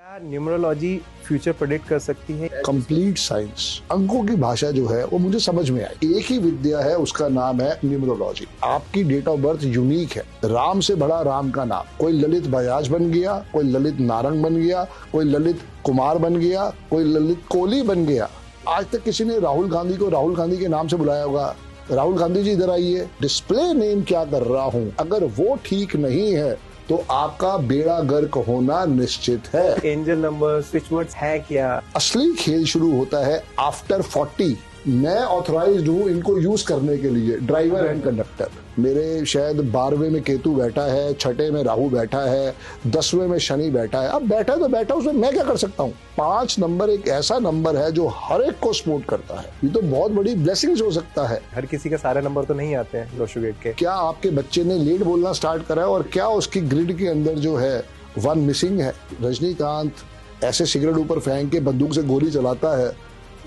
क्या numerology future predict कर सकती है? कंप्लीट साइंस, अंकों की भाषा जो है वो मुझे समझ में आई। एक ही विद्या है, उसका नाम है न्यूमरोलॉजी। आपकी डेट ऑफ बर्थ यूनिक है। राम से बड़ा राम का नाम, कोई ललित बजाज बन गया, कोई ललित नारंग बन गया, कोई ललित कुमार बन गया, कोई ललित कोहली बन गया। आज तक किसी ने राहुल गांधी को राहुल गांधी के नाम से बुलाया होगा? राहुल गांधी जी इधर आइए, डिस्प्ले नेम क्या कर रहा हूँ, अगर वो ठीक नहीं है तो आपका बेड़ा गर्क होना निश्चित है। एंजल नंबर, स्विच वर्ड्स है क्या? असली खेल शुरू होता है आफ्टर 40। मैं ऑथराइज्ड हूँ इनको यूज करने के लिए, ड्राइवर एंड कंडक्टर। मेरे शायद 12वें में केतु बैठा है, 6ठे में राहु बैठा है, 10वें में शनि बैठा है। अब बैठा तो बैठा, उसमें मैं क्या कर सकता हूँ? 5 नंबर एक ऐसा नंबर है जो हर एक को सपोर्ट करता है। ये तो बहुत बड़ी ब्लेसिंग्स हो सकता है। हर किसी के सारे नंबर तो नहीं आते हैं लोशो गेट के। क्या आपके बच्चे ने लेट बोलना स्टार्ट करा है और क्या उसकी ग्रिड के अंदर जो है 1 मिसिंग है? रजनीकांत ऐसे सिगरेट ऊपर फेंक के बंदूक से गोली चलाता है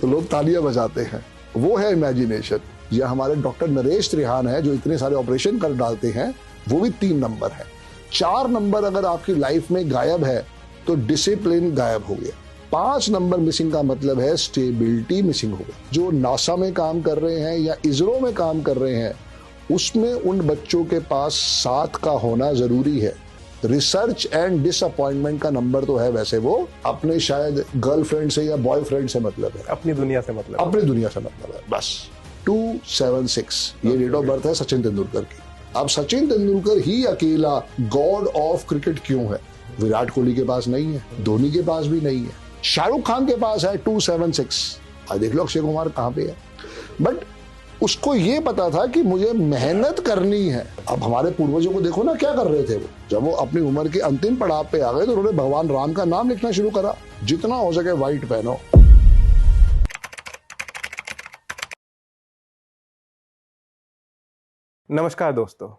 तो लोग तालियां बजाते हैं, वो है इमेजिनेशन। या हमारे डॉक्टर नरेश त्रिहान है जो इतने सारे ऑपरेशन कर डालते हैं, वो भी 3 नंबर है। 4 नंबर अगर आपकी लाइफ में गायब है तो डिसिप्लिन गायब हो गया। 5 नंबर मिसिंग का मतलब है स्टेबिलिटी मिसिंग हो गई। जो नासा में काम कर रहे हैं या इसरो में काम कर रहे हैं, उसमें उन बच्चों के पास 7 का होना जरूरी है। रिसर्च एंड डिसअपॉइंटमेंट का नंबर तो है, वैसे वो अपने शायद गर्लफ्रेंड से या बॉयफ्रेंड से मतलब है, अपनी दुनिया से मतलब, अपनी दुनिया से मतलब है बस। 276 ये डेट ऑफ बर्थ है सचिन तेंदुलकर की। अब सचिन तेंदुलकर ही अकेला गॉड ऑफ क्रिकेट क्यों है? विराट कोहली के पास नहीं है, धोनी के पास भी नहीं है, शाहरुख खान के पास है 276। आज देख लो अक्षय कुमार कहाँ पे है। बट उसको ये पता था कि मुझे मेहनत करनी है। अब हमारे पूर्वजों को देखो ना, क्या कर रहे थे वो? जब वो अपनी उम्र के अंतिम पड़ाव पे आ गए तो उन्होंने भगवान राम का नाम लिखना शुरू करा। जितना हो सके व्हाइट पहनो। नमस्कार दोस्तों,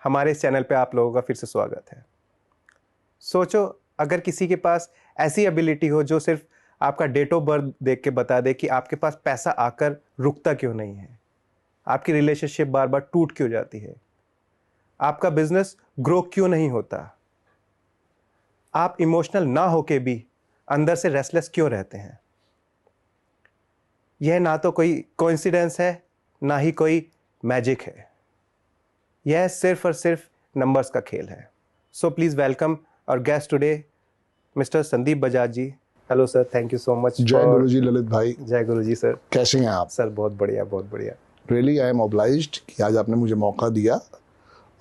हमारे इस चैनल पे आप लोगों का फिर से स्वागत है। सोचो अगर किसी के पास ऐसी एबिलिटी हो जो सिर्फ आपका डेट ऑफ बर्थ देख के बता दे कि आपके पास पैसा आकर रुकता क्यों नहीं है, आपकी रिलेशनशिप बार बार टूट क्यों जाती है, आपका बिजनेस ग्रो क्यों नहीं होता, आप इमोशनल ना होके भी अंदर से रेस्टलेस क्यों रहते हैं। यह ना तो कोई कोइंसिडेंस है, ना ही कोई मैजिक है। यह सिर्फ और सिर्फ नंबर्स का खेल है। So please welcome our guest today mister Sandeep Bajaj ji. Hello sir, thank you so much. जय गुरु जी ललित भाई। जय गुरु जी सर। कैसे हैं आप? सर बहुत बढ़िया, बहुत बढ़िया। रियली आई एम ऑब्लाइज्ड कि आज आपने मुझे मौका दिया।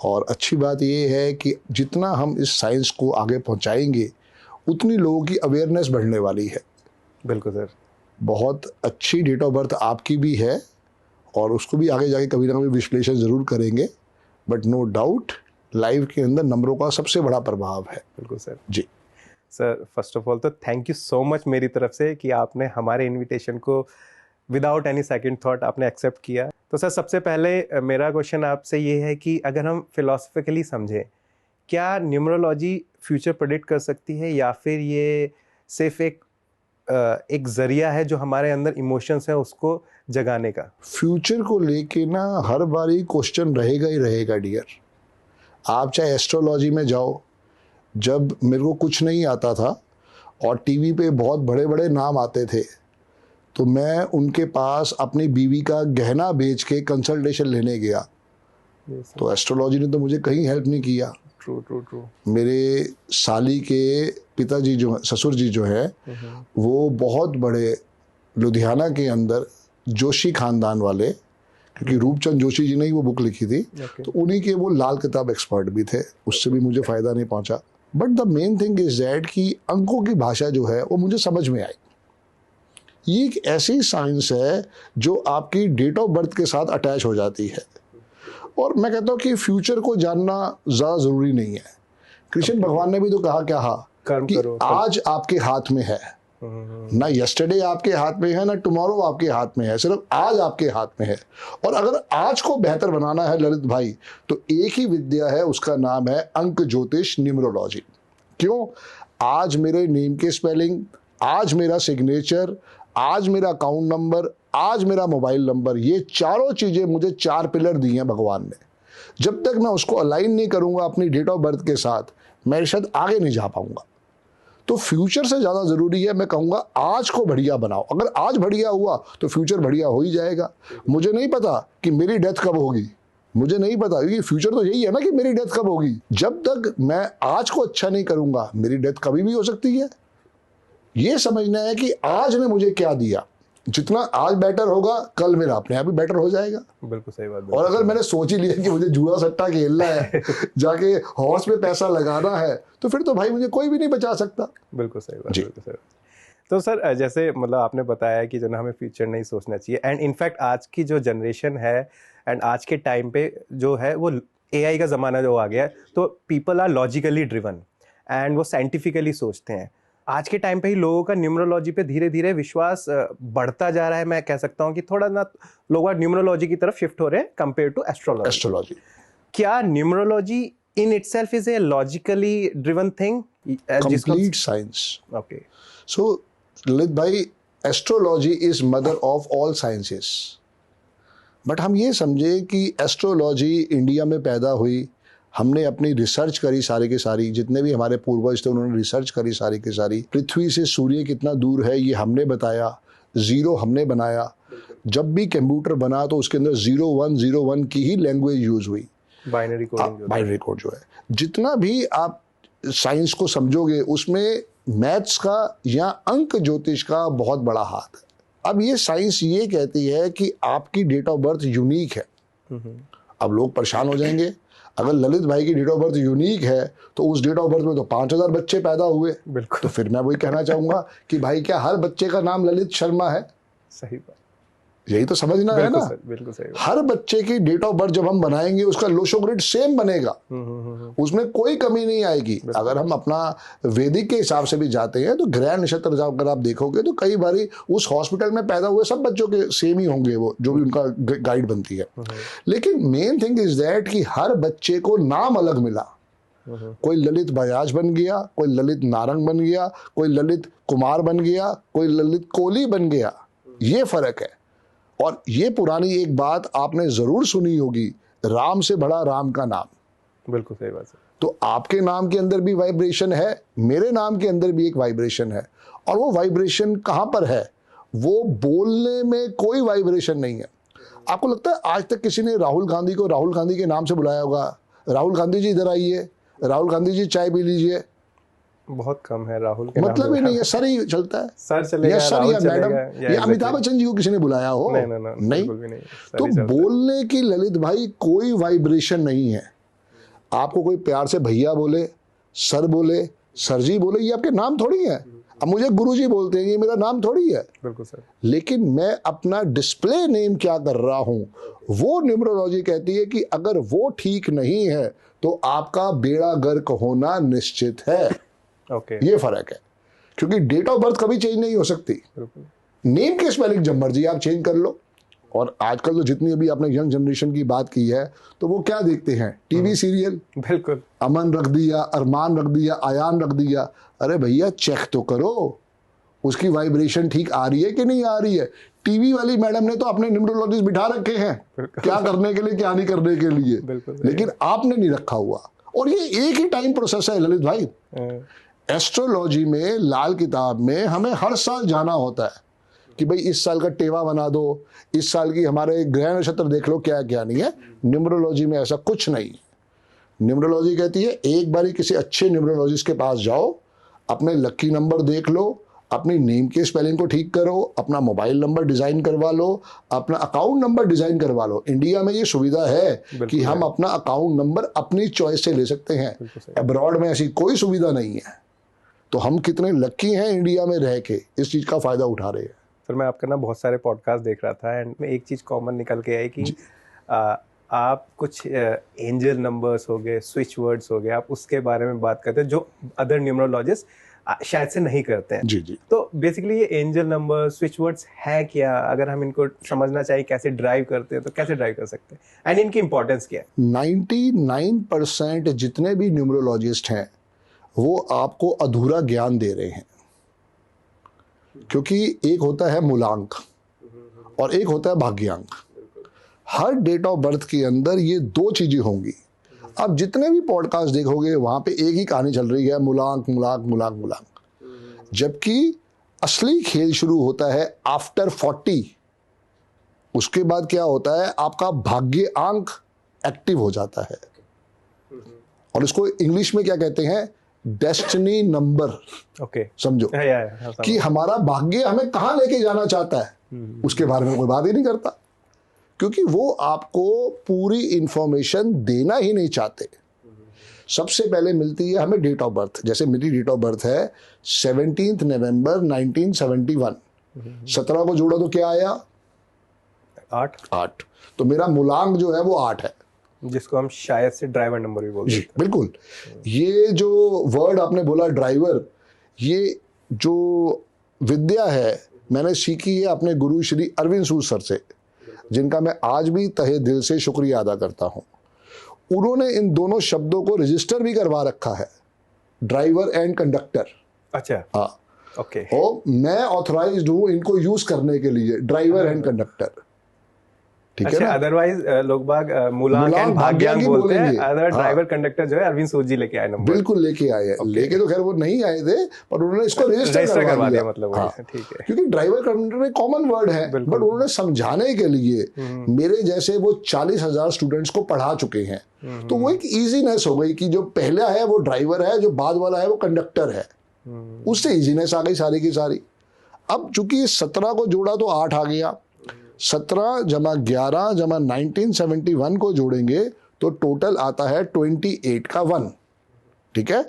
और अच्छी बात ये है कि जितना हम इस साइंस को आगे पहुंचाएंगे उतनी लोगों की अवेयरनेस बढ़ने वाली है। बिल्कुल सर। बहुत अच्छी डेट ऑफ बर्थ आपकी भी है और उसको भी आगे जाके कभी ना कभी विश्लेषण जरूर करेंगे। बट नो डाउट लाइफ के अंदर नंबरों का सबसे बड़ा प्रभाव है। बिल्कुल सर जी। सर फर्स्ट ऑफ ऑल तो थैंक यू सो मच मेरी तरफ से कि आपने हमारे इनविटेशन को विदाउट एनी सेकंड थॉट आपने एक्सेप्ट किया। तो सर सबसे पहले मेरा क्वेश्चन आपसे ये है कि अगर हम फिलोसफिकली समझें, क्या न्यूमरोलॉजी फ्यूचर प्रेडिक्ट कर सकती है या फिर ये सिर्फ एक जरिया है जो हमारे अंदर इमोशंस हैं उसको जगाने का? फ्यूचर को लेके ना हर बारी क्वेश्चन रहेगा ही रहेगा डियर। आप चाहे एस्ट्रोलॉजी में जाओ, जब मेरे को कुछ नहीं आता था और टीवी पे बहुत बड़े बड़े नाम आते थे तो मैं उनके पास अपनी बीवी का गहना बेच के कंसल्टेशन लेने गया। तो एस्ट्रोलॉजी ने तो मुझे कहीं हेल्प नहीं किया। True true true. मेरे साली के पिताजी जो है, ससुर जी जो है, वो बहुत बड़े लुधियाना के अंदर जोशी खानदान वाले, क्योंकि रूपचंद जोशी जी ने ही वो बुक लिखी थी, तो उन्हीं के वो लाल किताब एक्सपर्ट भी थे। उससे भी मुझे फायदा नहीं पहुंचा। But the main thing is that कि अंकों की भाषा जो है वो मुझे समझ में आई। ये एक ऐसी साइंस है जो आपकी डेट ऑफ बर्थ के साथ अटैच हो जाती है। और मैं कहता हूँ कि फ्यूचर को जानना ज़्यादा ज़रूरी नहीं है। कृष्ण भगवान ने भी तो कहा क्या कि आज आपके हाथ में है, ना यस्टरडे आपके हाथ में है, ना टुमारो आपके हाथ में है, सिर्फ आज आपके हाथ में है। और अगर आज को बेहतर बनाना है ललित भाई, तो एक ही विद्या है, उसका नाम है अंक ज्योतिष न्यूमरोलॉजी। क्यों? आज मेरे नेम के स्पेलिंग, आज मेरा सिग्नेचर, आज मेरा अकाउंट नंबर, आज मेरा मोबाइल नंबर, ये चारों चीजें मुझे 4 पिलर दी हैं भगवान ने। जब तक मैं उसको अलाइन नहीं करूंगा अपनी डेट ऑफ बर्थ के साथ, मैं शायद आगे नहीं जा पाऊंगा। तो फ्यूचर से ज़्यादा ज़रूरी है, मैं कहूँगा आज को बढ़िया बनाओ। अगर आज बढ़िया हुआ तो फ्यूचर बढ़िया हो ही जाएगा। मुझे नहीं पता कि मेरी डेथ कब होगी, मुझे नहीं पता, क्योंकि फ्यूचर तो यही है ना कि मेरी डेथ कब होगी। जब तक मैं आज को अच्छा नहीं करूँगा मेरी डेथ कभी भी हो सकती है। ये समझना है कि आज ने मुझे क्या दिया, जितना आज बेटर होगा कल मेरा अपने आप ही बेटर हो जाएगा। बिल्कुल सही बात। और अगर मैंने सोच ही लिया कि मुझे जुआ सट्टा खेलना है जाके हॉर्स पे पैसा लगाना है, तो फिर तो भाई मुझे कोई भी नहीं बचा सकता। बिल्कुल सही बात, बिल्कुल सही बात। तो सर जैसे मतलब आपने बताया कि जो ना हमें फ्यूचर नहीं सोचना चाहिए, एंड इनफैक्ट आज की जो जनरेशन है एंड आज के टाइम पे जो है वो एआई का ज़माना जो आ गया है, तो people are logically driven and वो साइंटिफिकली सोचते हैं। आज के टाइम पे ही लोगों का न्यूमरोलॉजी पे धीरे धीरे विश्वास बढ़ता जा रहा है। मैं कह सकता हूँ कि थोड़ा ना लोग न्यूमरोलॉजी की तरफ शिफ्ट हो रहे हैं कंपेयर टू एस्ट्रोलॉजी। क्या numerology in itself is a logically driven thing? Complete science. Okay, so Lalit भाई, astrology is mother of all sciences. But हम ये समझे कि एस्ट्रोलॉजी इंडिया में पैदा हुई, हमने अपनी रिसर्च करी सारी की सारी, जितने भी हमारे पूर्वज थे उन्होंने रिसर्च करी सारी की सारी। पृथ्वी से सूर्य कितना दूर है ये हमने बताया, जीरो हमने बनाया। जब भी कंप्यूटर बना तो उसके अंदर 0101 की ही लैंग्वेज यूज हुई, बाइनरी कोड जो है। जितना भी आप साइंस को समझोगे उसमें मैथ्स का या अंक ज्योतिष का बहुत बड़ा हाथ है। अब ये साइंस ये कहती है कि आपकी डेट ऑफ बर्थ यूनिक है। अब लोग परेशान हो जाएंगे, अगर ललित भाई की डेट ऑफ बर्थ यूनिक है तो उस डेट ऑफ बर्थ में तो 5000 बच्चे पैदा हुए। तो फिर मैं वही कहना चाहूंगा कि भाई क्या हर बच्चे का नाम ललित शर्मा है? सही बात, यही तो समझना है ना। बिल्कुल सही। हर बच्चे की डेट ऑफ बर्थ जब हम बनाएंगे उसका लोशोग्रिड सेम बनेगा, उसमें कोई कमी नहीं आएगी। अगर हम अपना वैदिक के हिसाब से भी जाते हैं तो ग्रह नक्षत्र अगर आप देखोगे तो कई बारी उस हॉस्पिटल में पैदा हुए सब बच्चों के सेम ही होंगे, वो जो भी उनका गाइड बनती है। लेकिन मेन थिंग इज दैट कि हर बच्चे को नाम अलग मिला। कोई ललित बजाज बन गया, कोई ललित नारंग बन गया, कोई ललित कुमार बन गया, कोई ललित कोहली बन गया। ये फर्क है। और ये पुरानी एक बात आपने जरूर सुनी होगी, राम से बड़ा राम का नाम। बिल्कुल सही बात है। तो आपके नाम के अंदर भी वाइब्रेशन है, मेरे नाम के अंदर भी एक वाइब्रेशन है। और वो वाइब्रेशन कहाँ पर है? वो बोलने में कोई वाइब्रेशन नहीं है। आपको लगता है आज तक किसी ने राहुल गांधी को राहुल गांधी के नाम से बुलाया होगा? राहुल गांधी जी इधर आइए, राहुल गांधी जी चाय पी लीजिए। बहुत कम है राहुल के मतलब ही नहीं है, सर ही चलता है, सर चलेगा, या सर या मैडम या अमिताभ exactly. बच्चन जी को किसी ने बुलाया हो? नहीं। तो बोलने की ललित भाई कोई वाइब्रेशन नहीं है। आपको कोई प्यार से भैया बोले, सर बोले, सर जी बोले, ये आपके नाम थोड़ी है। अब मुझे गुरुजी बोलते हैं, ये मेरा नाम थोड़ी है। बिल्कुल सर। लेकिन मैं अपना डिस्प्ले नेम क्या कर रहा हूं, वो न्यूमरोलॉजी कहती है कि अगर वो ठीक नहीं है तो आपका बेड़ा गर्क होना निश्चित है। ये फर्क है, क्योंकि डेट ऑफ बर्थ कभी चेंज नहीं हो सकती। नेम के स्पेलिंग जब मर्जी आप चेंज कर लो। और आजकल तो जितनी अभी आपने यंग जनरेशन की बात की है तो वो क्या देखते हैं? TV serial. बिल्कुल। अमन रख दिया, अरमान रख दिया, आयान रख दिया। अरे भैया चेक तो करो उसकी वाइब्रेशन ठीक आ रही है कि नहीं आ रही है। टीवी वाली मैडम ने तो अपने न्यूमरोलॉजिस्ट बिठा रखे हैं क्या करने के लिए, क्या नहीं करने के लिए, लेकिन आपने नहीं रखा हुआ। और ये एक ही टाइम प्रोसेस है ललित भाई। एस्ट्रोलॉजी में लाल किताब में हमें हर साल जाना होता है कि भाई इस साल का टेवा बना दो, इस साल की हमारे ग्रह नक्षत्र देख लो, क्या क्या नहीं है। न्यूमरोलॉजी में ऐसा कुछ नहीं। न्यूमरोलॉजी कहती है एक बारी किसी अच्छे न्यूमरोलॉजिस्ट के पास जाओ, अपने लकी नंबर देख लो, अपनी नेम के स्पेलिंग को ठीक करो, अपना मोबाइल नंबर डिजाइन करवा लो, अपना अकाउंट नंबर डिजाइन करवा लो। इंडिया में ये सुविधा है कि हम अपना अकाउंट नंबर अपनी चॉइस से ले सकते हैं। अब्रॉड में ऐसी कोई सुविधा नहीं है। तो हम कितने लकी हैं इंडिया में रह के इस चीज का फायदा उठा रहे हैं। सर मैं आपका ना बहुत सारे पॉडकास्ट देख रहा था एंड में एक चीज कॉमन निकल के आई कि आप कुछ एंजल नंबर्स हो गए, स्विच वर्ड्स हो गए, आप उसके बारे में बात करते हैं जो अदर न्यूमरोलॉजिस्ट शायद से नहीं करते हैं। जी। तो बेसिकली ये एंजल नंबर, स्विच वर्ड्स है क्या? अगर हम इनको समझना चाहिए कैसे ड्राइव करते हैं तो कैसे ड्राइव कर सकते हैं एंड इनकी इंपॉर्टेंस क्या है? 99% जितने भी न्यूमरोलॉजिस्ट हैं वो आपको अधूरा ज्ञान दे रहे हैं, क्योंकि एक होता है मूलांक और एक होता है भाग्यांक। हर डेट ऑफ बर्थ के अंदर ये दो चीजें होंगी। अब जितने भी पॉडकास्ट देखोगे वहां पे एक ही कहानी चल रही है, मूलांक मूलांक मूलांक मूलांक। जबकि असली खेल शुरू होता है आफ्टर 40। उसके बाद क्या होता है, आपका भाग्य आंक एक्टिव हो जाता है, और इसको इंग्लिश में क्या कहते हैं, डेस्टिनी नंबर। ओके, समझो कि हमारा भाग्य हमें कहां लेके जाना चाहता है, उसके बारे में कोई बात ही नहीं करता, क्योंकि वो आपको पूरी इंफॉर्मेशन देना ही नहीं चाहते। सबसे पहले मिलती है हमें डेट ऑफ बर्थ। जैसे मेरी डेट ऑफ बर्थ है 17 नवंबर 1971। 17 को जोड़ा तो क्या आया, 8। तो मेरा मूलांक जो है वो 8 है, जिसको हम शायद से ड्राइवर नंबर भी बोलते हैं। बिल्कुल। ये जो वर्ड आपने बोला ड्राइवर, ये जो विद्या है मैंने सीखी है अपने गुरु श्री अरविंद सूद सर से, जिनका मैं आज भी तहे दिल से शुक्रिया अदा करता हूं। उन्होंने इन दोनों शब्दों को रजिस्टर भी करवा रखा है, ड्राइवर एंड कंडक्टर। अच्छा, हाँ, ओके। और मैं ऑथराइज्ड हूं इनको यूज करने के लिए, ड्राइवर एंड कंडक्टर, ठीक है ना। अदरवाइज लोग बाग मूलांक एंड भाग्यांक बोलते हैं, अदर ड्राइवर कंडक्टर जो है अरविंद सूद जी लेके आए नंबर। बिल्कुल लेके आए, लेके तो खैर वो नहीं आए थे, पर उन्होंने इसको रजिस्टर करवा दिया, मतलब हाँ, ठीक है। क्योंकि ड्राइवर कंडक्टर एक कॉमन वर्ड है, बट उन्होंने समझाने के लिए मेरे जैसे वो 40,000 स्टूडेंट्स को पढ़ा चुके हैं, तो वो एक इजीनेस हो गई कि जो पहला है वो ड्राइवर है, जो बाद वाला है वो कंडक्टर है, उससे इजीनेस आ गई सारी की सारी। अब चूंकि 17 को जोड़ा तो 8 आ गया, 17 जमा 11 जमा 1971 को जोड़ेंगे तो टोटल आता है 28 का 1, ठीक है।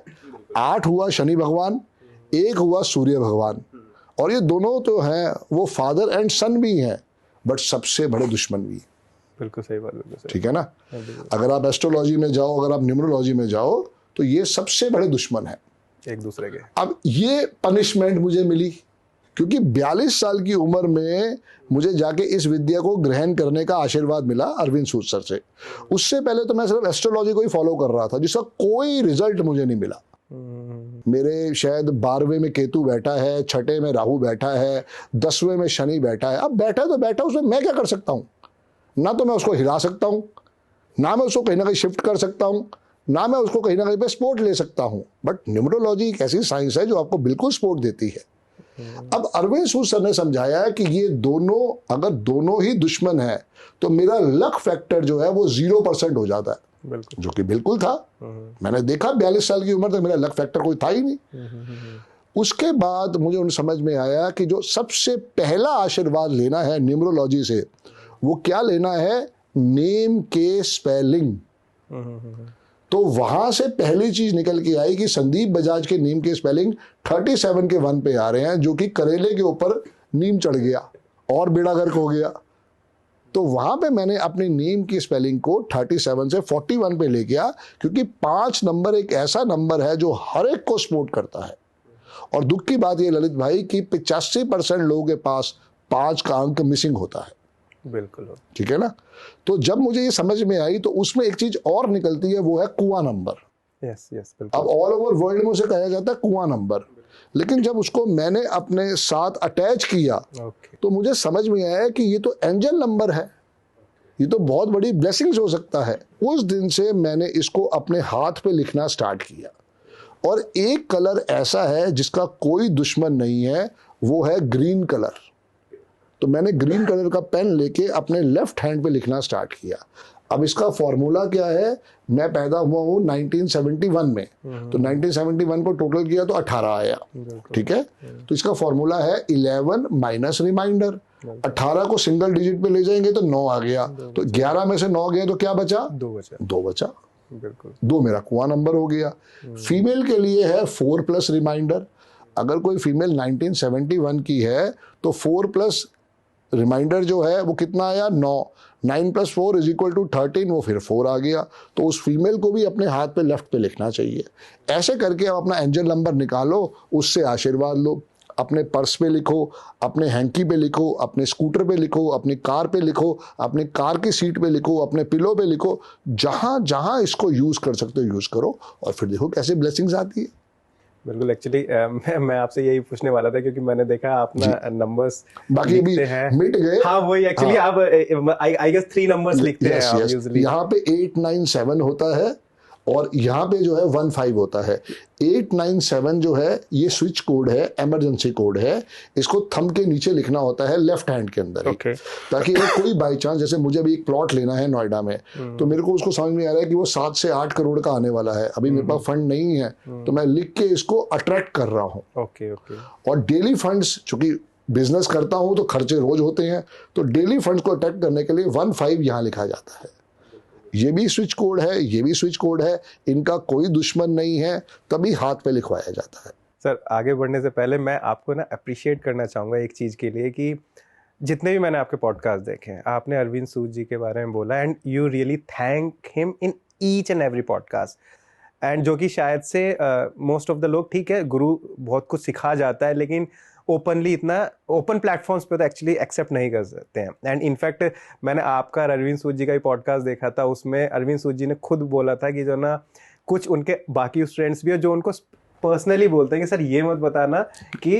8 हुआ शनि भगवान, 1 हुआ सूर्य भगवान, और ये दोनों तो हैं वो फादर एंड सन भी हैं, बट सबसे बड़े दुश्मन भी। बिल्कुल सही बात, बिल्कुल सही। ठीक है ना। अगर आप एस्ट्रोलॉजी में जाओ, अगर आप न्यूमरोलॉजी में जाओ, तो ये सबसे बड़े दुश्मन है एक दूसरे के। अब ये पनिशमेंट मुझे मिली क्योंकि 42 साल की उम्र में मुझे जाके इस विद्या को ग्रहण करने का आशीर्वाद मिला अरविंद सूद सर से। उससे पहले तो मैं सिर्फ एस्ट्रोलॉजी को ही फॉलो कर रहा था, जिसका कोई रिजल्ट मुझे नहीं मिला। मेरे शायद 12वें में केतु बैठा है, 6ठे में राहु बैठा है, 10वें में शनि बैठा है। अब बैठा तो बैठा, उसमें मैं क्या कर सकता हूँ? ना तो मैं उसको हिला सकता हूँ, ना मैं उसको कहीं ना कहीं शिफ्ट कर सकता हूँ, ना मैं उसको कहीं ना कहीं पे सपोर्ट ले सकता हूँ। बट न्यूमरोलॉजी एक ऐसी साइंस है जो आपको बिल्कुल सपोर्ट देती है। अब अरविंद सूद सर ने समझाया है कि ये दोनों, अगर दोनों ही दुश्मन है तो मेरा लक फैक्टर जो है वो 0% हो जाता है, जो कि बिल्कुल था। मैंने देखा 42 साल की उम्र तक मेरा लक फैक्टर कोई था ही नहीं। उसके बाद मुझे उन समझ में आया कि जो सबसे पहला आशीर्वाद लेना है न्यूमरोलॉजी से, वो क्या लेना है? नेम के स्पेलिंग। तो वहां से पहली चीज निकल के आई कि संदीप बजाज के नेम के स्पेलिंग 37 के 1 पे आ रहे हैं, जो कि करेले के ऊपर नीम चढ़ गया और बेड़ा गर्क हो गया। तो वहां पे मैंने अपने नेम की स्पेलिंग को 37 से 41 पे ले गया, क्योंकि 5 नंबर एक ऐसा नंबर है जो हर एक को सपोर्ट करता है। और दुख की बात यह ललित भाई कि 85% लोगों के पास 5 का अंक मिसिंग होता है। बिल्कुल, ठीक है ना। तो जब मुझे ये समझ में आई तो उसमें एक चीज और निकलती है, वो है कुआं नंबर। यस यस, बिल्कुल। अब ऑल ओवर वर्ल्ड में उसे कहा जाता है कुआं नंबर, लेकिन जब उसको मैंने अपने साथ अटैच किया तो मुझे समझ में आया कि ये तो एंजल नंबर है, ये तो बहुत बड़ी ब्लेसिंग्स हो सकता है। उस दिन से मैंने इसको अपने हाथ पे लिखना स्टार्ट किया। और एक कलर ऐसा है जिसका कोई दुश्मन नहीं है, वो है ग्रीन कलर। तो मैंने ग्रीन कलर का पेन लेके अपने लेफ्ट हैंड पे लिखना स्टार्ट किया। अब इसका फॉर्मूला क्या है? मैं पैदा हुआ हूँ 1971 में, तो 1971 को टोटल किया तो 18 आया। ठीक है, तो इसका फॉर्मूला है 11 माइनस रिमाइंडर। 18 को सिंगल डिजिट पे ले जाएंगे तो 9 आ गया, तो 11 में से 9 गया तो क्या बचा? 2 बचा। बिल्कुल, 2 मेरा कुआं नंबर हो गया। फीमेल के लिए है 4 प्लस रिमाइंडर। अगर कोई फीमेल 1971 की है तो 4 प्लस रिमाइंडर जो है वो कितना आया? 9। 9 + 4 = 13, वो फिर 4 आ गया। तो उस फीमेल को भी अपने हाथ पे लेफ्ट पे लिखना चाहिए। ऐसे करके आप अपना एंजल नंबर निकालो, उससे आशीर्वाद लो। अपने पर्स पे लिखो, अपने हैंकी पे लिखो, अपने स्कूटर पे लिखो, अपनी कार पे लिखो, अपने कार की सीट पे लिखो, अपने पिलो पे लिखो। जहां जहां इसको यूज कर सकते हो यूज करो, और फिर देखो कैसे ब्लेसिंग्स आती है। बिल्कुल। एक्चुअली मैं आपसे यही पूछने वाला था, क्योंकि मैंने देखा आप ना नंबर्स बाकी भी मिट गए। हाँ, वही एक्चुअली आप आई गेस 3 नंबर्स लिखते हैं आप यूजुअली। यहाँ पे 8 9 7 होता है, और यहाँ पे जो है 15 होता है। 897 जो है ये स्विच कोड है, इमरजेंसी कोड है। इसको थंब के नीचे लिखना होता है लेफ्ट हैंड के अंदर ही। ताकि अगर कोई बाई चांस, जैसे मुझे अभी एक प्लॉट लेना है नोएडा में, तो मेरे को उसको समझ में आ रहा है कि वो 7 से 8 करोड़ का आने वाला है, अभी मेरे पास फंड नहीं है, तो मैं लिख के इसको अट्रैक्ट कर रहा हूँ। और डेली फंड्स, चूंकि बिजनेस करता हूँ तो खर्चे रोज होते हैं, तो डेली फंड्स को अट्रैक्ट करने के लिए 15 यहाँ लिखा जाता है। ये भी स्विच कोड है, ये भी स्विच कोड है, इनका कोई दुश्मन नहीं है, तभी हाथ पे लिखवाया जाता है। सर, आगे बढ़ने से पहले मैं आपको ना अप्रिशिएट करना चाहूँगा एक चीज़ के लिए कि जितने भी मैंने आपके पॉडकास्ट देखे हैं, आपने अरविंद सूद जी के बारे में बोला and you really thank him in each and every podcast. And जो कि शायद से मोस्ट ऑफ द लोग, ठीक है गुरु बहुत कुछ सिखा जाता है, लेकिन ओपनली इतना ओपन प्लेटफॉर्म्स पे तो एक्चुअली एक्सेप्ट नहीं कर सकते हैं। एंड इनफैक्ट मैंने आपका अरविंद सूद जी का ही पॉडकास्ट देखा था, उसमें अरविंद सूद जी ने खुद बोला था कि जो ना कुछ उनके बाकी स्टूडेंट्स भी है जो उनको पर्सनली बोलते हैं कि सर ये मत बताना कि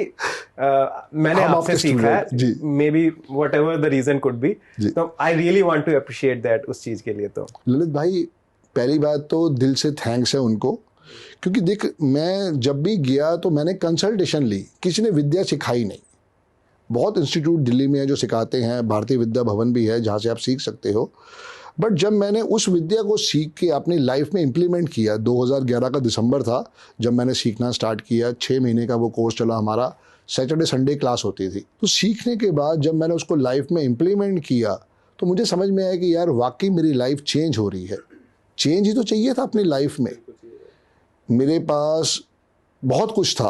मैंने आपसे सीखा है, maybe whatever the reason could be. तो I really want to appreciate that उस चीज़ के लिए। तो ललित भाई, पहली बात तो दिल से थैंक्स है उनको, क्योंकि देख, मैं जब भी गया तो मैंने कंसल्टेशन ली, किसी ने विद्या सिखाई नहीं। बहुत इंस्टीट्यूट दिल्ली में है जो सिखाते हैं, भारतीय विद्या भवन भी है जहाँ से आप सीख सकते हो, बट जब मैंने उस विद्या को सीख के अपनी लाइफ में इम्प्लीमेंट किया, 2011 का दिसंबर था जब मैंने सीखना स्टार्ट किया। 6 महीने का वो कोर्स चला हमारा, सैटरडे संडे क्लास होती थी। तो सीखने के बाद जब मैंने उसको लाइफ में इम्प्लीमेंट किया तो मुझे समझ में आया कि यार वाकई मेरी लाइफ चेंज हो रही है। चेंज ही तो चाहिए था अपनी लाइफ में। मेरे पास बहुत कुछ था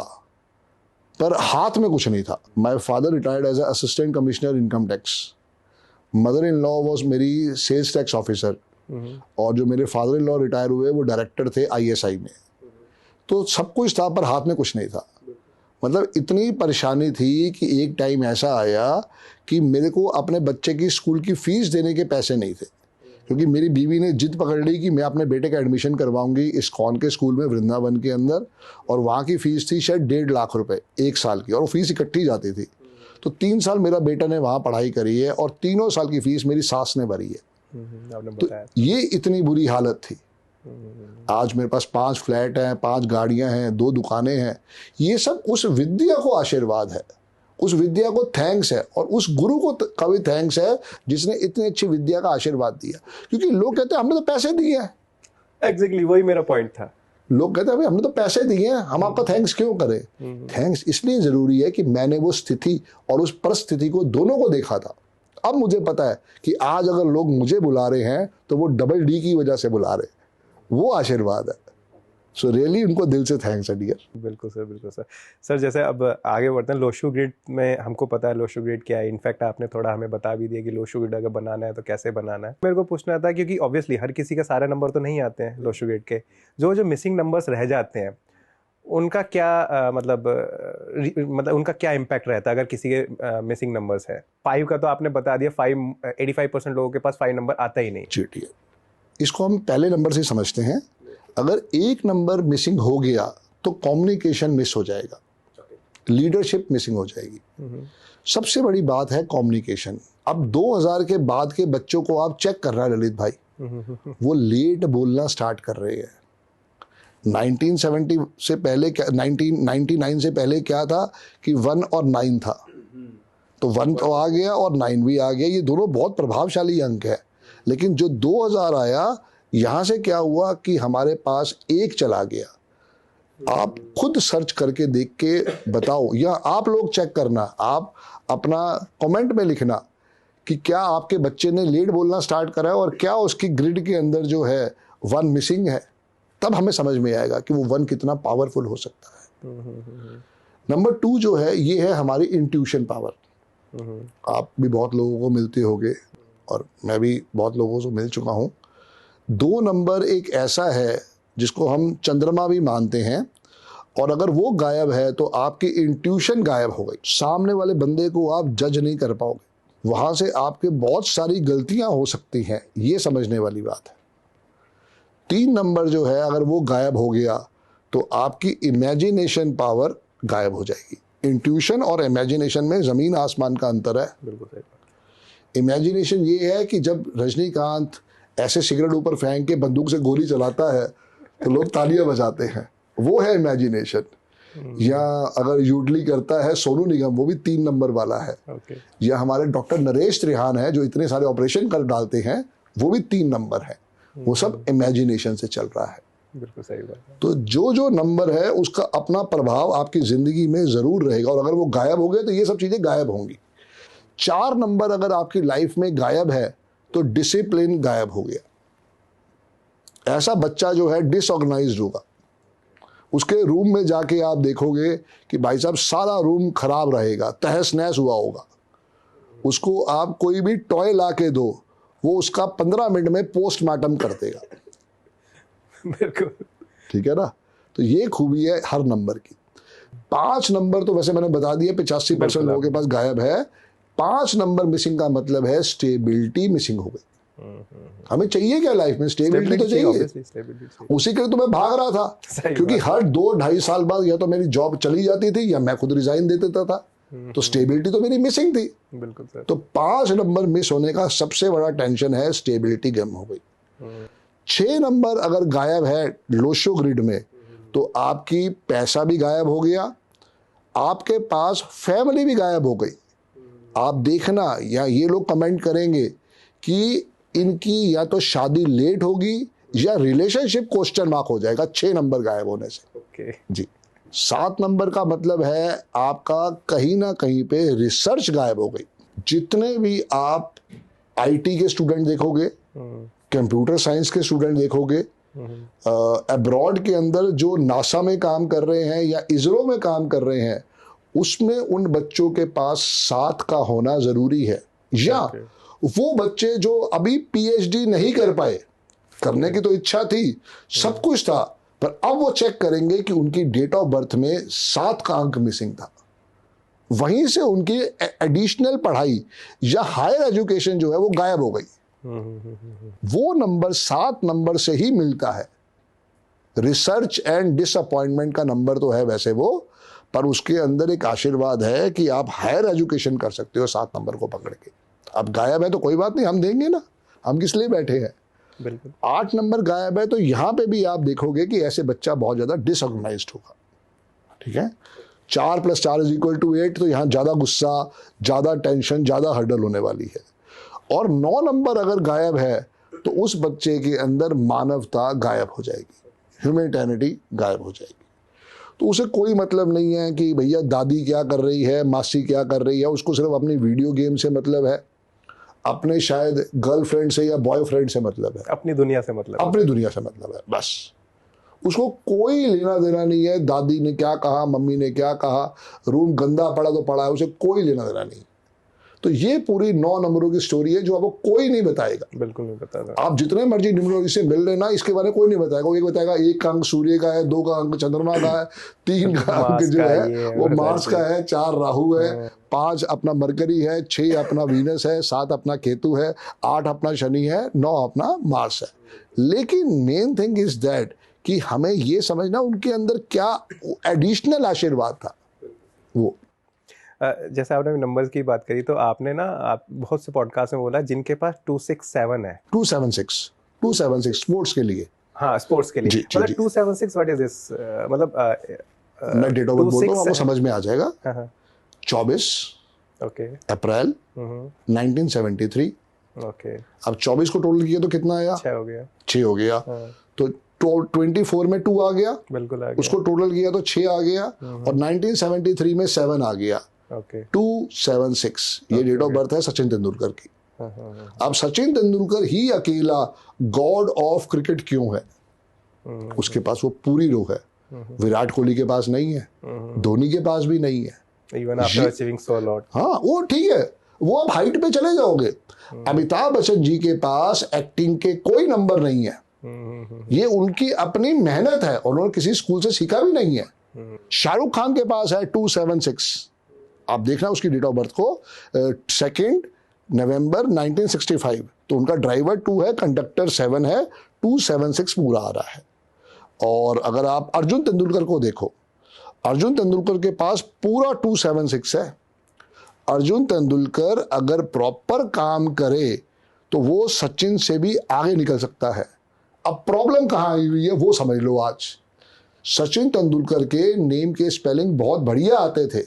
पर हाथ में कुछ नहीं था। My father retired as assistant commissioner income tax, mother in law was मेरी सेल्स टैक्स ऑफिसर, और जो मेरे फादर इन लॉ रिटायर हुए वो डायरेक्टर थे ISI में। तो सब कुछ था पर हाथ में कुछ नहीं था। मतलब इतनी परेशानी थी कि एक टाइम ऐसा आया कि मेरे को अपने बच्चे की स्कूल की फीस देने के पैसे नहीं थे, क्योंकि मेरी बीवी ने जिद पकड़ ली कि मैं अपने बेटे का एडमिशन करवाऊंगी इस्कॉन के स्कूल में वृंदावन के अंदर, और वहाँ की फ़ीस थी शायद 1.5 लाख रुपए 1 साल की, और वो फीस इकट्ठी जाती थी। तो 3 साल मेरा बेटा ने वहाँ पढ़ाई करी है और तीनों साल की फ़ीस मेरी सास ने भरी है। तो ये इतनी बुरी हालत थी। आज मेरे पास 5 फ्लैट हैं, 5 गाड़ियाँ हैं, 2 दुकानें हैं। ये सब उस विद्या को आशीर्वाद है, उस विद्या को थैंक्स है, और उस गुरु को का भी थैंक्स है जिसने इतनी अच्छी विद्या का आशीर्वाद दिया। क्योंकि लोग कहते हैं हमने तो पैसे दिए हैं। एग्जैक्टली वही मेरा पॉइंट था। लोग कहते हैं भाई हमने तो पैसे दिए हैं, हम आपका थैंक्स क्यों करें। थैंक्स इसलिए जरूरी है कि मैंने वो स्थिति और उस परिस्थिति को दोनों को देखा था। अब मुझे पता है कि आज अगर लोग मुझे बुला रहे हैं तो वो डबल D की वजह से बुला रहे, वो आशीर्वाद है। सो रियली उनको दिल से थैंक्स है डियर। बिल्कुल सर, बिल्कुल सर। सर जैसे अब आगे बढ़ते हैं, लोशो ग्रिड में हमको पता है लोशो ग्रिड क्या है। इनफैक्ट आपने थोड़ा हमें बता भी दिया कि लोशो ग्रिड अगर बनाना है तो कैसे बनाना है। मेरे को पूछना था क्योंकि ऑब्वियसली हर किसी का सारे नंबर तो नहीं आते हैं लोशो ग्रिड के, जो मिसिंग नंबर्स रह जाते हैं उनका क्या मतलब उनका क्या इम्पैक्ट रहता है अगर किसी के मिसिंग नंबर्स है। 5 का तो आपने बता दिया, 85% लोगों के पास 5 नंबर आता ही नहीं। ठीक है, इसको हम पहले नंबर से समझते हैं। अगर एक नंबर मिसिंग हो गया तो कम्युनिकेशन मिस हो जाएगा, लीडरशिप मिसिंग हो जाएगी। सबसे बड़ी बात है कम्युनिकेशन। अब 2000 के बाद के बच्चों को आप चेक कर रहा है ललित भाई, वो लेट बोलना स्टार्ट कर रहे हैं। 1970 से पहले 1999 से पहले क्या था कि 1 और 9 था, तो 1 तो आ गया और 9 भी आ गया। ये दोनों बहुत प्रभावशाली अंक है। लेकिन जो 2000 आया, यहाँ से क्या हुआ कि हमारे पास 1 चला गया। आप खुद सर्च करके देख के बताओ, या आप लोग चेक करना, आप अपना कमेंट में लिखना कि क्या आपके बच्चे ने लेट बोलना स्टार्ट करा है और क्या उसकी ग्रिड के अंदर जो है 1 मिसिंग है। तब हमें समझ में आएगा कि वो 1 कितना पावरफुल हो सकता है। नंबर 2 जो है, ये है हमारी इंट्यूशन पावर। आप भी बहुत लोगों को मिलते होंगे और मैं भी बहुत लोगों से मिल चुका हूँ। 2 नंबर एक ऐसा है जिसको हम चंद्रमा भी मानते हैं, और अगर वो गायब है तो आपकी इंट्यूशन गायब हो गई। सामने वाले बंदे को आप जज नहीं कर पाओगे, वहाँ से आपके बहुत सारी गलतियाँ हो सकती हैं, ये समझने वाली बात है। 3 नंबर जो है, अगर वो गायब हो गया तो आपकी इमेजिनेशन पावर गायब हो जाएगी। इंट्यूशन और इमेजिनेशन में ज़मीन आसमान का अंतर है। बिल्कुल सही। इमेजिनेशन ये है कि जब रजनीकांत ऐसे सिगरेट ऊपर फेंक के बंदूक से गोली चलाता है तो लोग तालियां बजाते हैं, वो है इमेजिनेशन। या अगर यूडली करता है सोनू निगम, वो भी 3 नंबर वाला है। या हमारे डॉक्टर नरेश त्रिहान है जो इतने सारे ऑपरेशन कर डालते हैं, वो भी 3 नंबर है। वो सब इमेजिनेशन से चल रहा है। बिल्कुल सही बात है। तो जो जो नंबर है उसका अपना प्रभाव आपकी जिंदगी में जरूर रहेगा, और अगर वो गायब हो गए तो ये सब चीजें गायब होंगी। 4 नंबर अगर आपकी लाइफ में गायब है तो डिसिप्लिन गायब हो गया। ऐसा बच्चा जो है डिसऑर्गेनाइज्ड होगा। उसके रूम में जाके आप देखोगे कि भाई साहब सारा रूम खराब रहेगा, तहस नहस हुआ होगा। उसको आप कोई भी टॉय ला के दो, वो उसका 15 मिनट में पोस्टमार्टम कर देगा। बिल्कुल ठीक है ना। तो ये खूबी है हर नंबर की। 5 नंबर तो वैसे मैंने बता दिया 85% लोगों के पास गायब है। 5 नंबर मिसिंग का मतलब है स्टेबिलिटी मिसिंग हो गई। हमें चाहिए क्या लाइफ में? स्टेबिलिटी तो चाहिए। उसी के लिए तो मैं भाग रहा था, क्योंकि हर 2-2.5 साल बाद या तो मेरी जॉब चली जाती थी या मैं खुद रिजाइन दे देता था। तो स्टेबिलिटी तो मेरी मिसिंग थी। बिल्कुल सर। तो 5 नंबर मिस होने का सबसे बड़ा टेंशन है स्टेबिलिटी कम हो गई। 6 नंबर अगर गायब है लोशो ग्रिड में, तो आपकी पैसा भी गायब हो गया, आपके पास फैमिली भी गायब हो गई। आप देखना, या ये लोग कमेंट करेंगे कि इनकी या तो शादी लेट होगी या रिलेशनशिप क्वेश्चन मार्क हो जाएगा 6 नंबर गायब होने से। जी। 7 नंबर का मतलब है आपका कहीं ना कहीं पे रिसर्च गायब हो गई। जितने भी आप आईटी के स्टूडेंट देखोगे, कंप्यूटर साइंस के स्टूडेंट देखोगे, अब्रॉड के अंदर जो नासा में काम कर रहे हैं या इसरो में काम कर रहे हैं, उसमें उन बच्चों के पास 7 का होना जरूरी है। या वो बच्चे जो अभी पीएचडी नहीं कर पाए, करने की तो इच्छा थी, सब कुछ था, पर अब वो चेक करेंगे कि उनकी डेट ऑफ बर्थ में 7 का अंक मिसिंग था। वहीं से उनकी एडिशनल पढ़ाई या हायर एजुकेशन जो है वो गायब हो गई। वो नंबर 7 नंबर से ही मिलता है। रिसर्च एंड डिसअपॉइंटमेंट का नंबर तो है वैसे वो, पर उसके अंदर एक आशीर्वाद है कि आप हायर एजुकेशन कर सकते हो 7 नंबर को पकड़ के। अब गायब है तो कोई बात नहीं, हम देंगे ना, हम किस लिए बैठे हैं। बिल्कुल। 8 नंबर गायब है तो यहां पे भी आप देखोगे कि ऐसे बच्चा बहुत ज्यादा डिसऑर्गेनाइज्ड होगा। ठीक है। 4 + 4 = 8, तो यहां ज्यादा गुस्सा, ज्यादा टेंशन, ज्यादा हर्डल होने वाली है। और 9 नंबर अगर गायब है तो उस बच्चे के अंदर मानवता गायब हो जाएगी, ह्यूमैनिटी गायब हो जाएगी। तो उसे कोई मतलब नहीं है कि भैया दादी क्या कर रही है, मासी क्या कर रही है, उसको सिर्फ अपनी वीडियो गेम से मतलब है, अपने शायद गर्लफ्रेंड से या बॉयफ्रेंड से मतलब है, अपनी दुनिया से मतलब, अपनी दुनिया से मतलब है बस। उसको कोई लेना देना नहीं है दादी ने क्या कहा, मम्मी ने क्या कहा, रूम गंदा पड़ा तो पड़ा है, उसे कोई लेना देना नहीं। तो ये पूरी 9 नंबरों की स्टोरी है जो आपको कोई नहीं बताएगा। बिल्कुल नहीं बताएगा। आप जितने मर्जी न्यूमरोलॉजी से मिल लेना, इसके बारे में कोई नहीं बताएगा। वो ये बताएगा 1 का अंक सूर्य का है, 2 का अंक चंद्रमा का है, 3 का अंक जो है वो मार्स का है, 4 राहु है, 5 अपना मरकरी है, 6 अपना वीनस है, 7 अपना केतु है, 8 अपना शनि है, 9 अपना मार्स है। लेकिन मेन थिंग इज दैट कि हमें ये समझना उनके अंदर क्या एडिशनल आशीर्वाद था। वो जैसे आपने नंबर्स की बात करी, तो आपने ना आप बहुत से पॉडकास्ट में बोला जिनके पास 267 है। 276 स्पोर्ट्स के लिए। हाँ, स्पोर्ट्स के लिए। मतलब 276 व्हाट इज दिस? मतलब मैं डेट ऑफ बर्थ बोलता हूँ, आपको समझ में आ जाएगा। 24 अप्रैल 1973। ओके। अब 24 को टोटल किया तो कितना आया? 6 हो गया। 6 हो गया। तो 24 में 2 आ गया, बिल्कुल आ गया। उसको टोटल किया तो 6 आ गया, और 1973 में 7 आ गया। 276 ये डेट ऑफ बर्थ है सचिन तेंदुलकर की। अब सचिन तेंदुलकर ही अकेला गॉड ऑफ क्रिकेट क्यों है? उसके पास वो पूरी रो है। विराट कोहली के पास नहीं है, धोनी के पास भी नहीं है। Even after achieving so lot. हाँ, वो ठीक है, वो अब हाइट पे चले जाओगे। अमिताभ बच्चन जी के पास एक्टिंग के कोई नंबर नहीं है। ये उनकी अपनी मेहनत है, उन्होंने किसी स्कूल से सीखा भी नहीं है। शाहरुख खान के पास है 276। आप देखना उसकी डेट ऑफ बर्थ को, 2 नवंबर 1965। तो उनका ड्राइवर 2 है, कंडक्टर 7 है, 276 पूरा आ रहा है। और अगर आप अर्जुन तेंदुलकर को देखो, अर्जुन तेंदुलकर के पास पूरा 276 है। अर्जुन तेंदुलकर अगर प्रॉपर काम करे तो वो सचिन से भी आगे निकल सकता है। अब प्रॉब्लम कहाँ आई हुई है वो समझ लो। आज सचिन तेंदुलकर के नेम के स्पेलिंग बहुत बढ़िया आते थे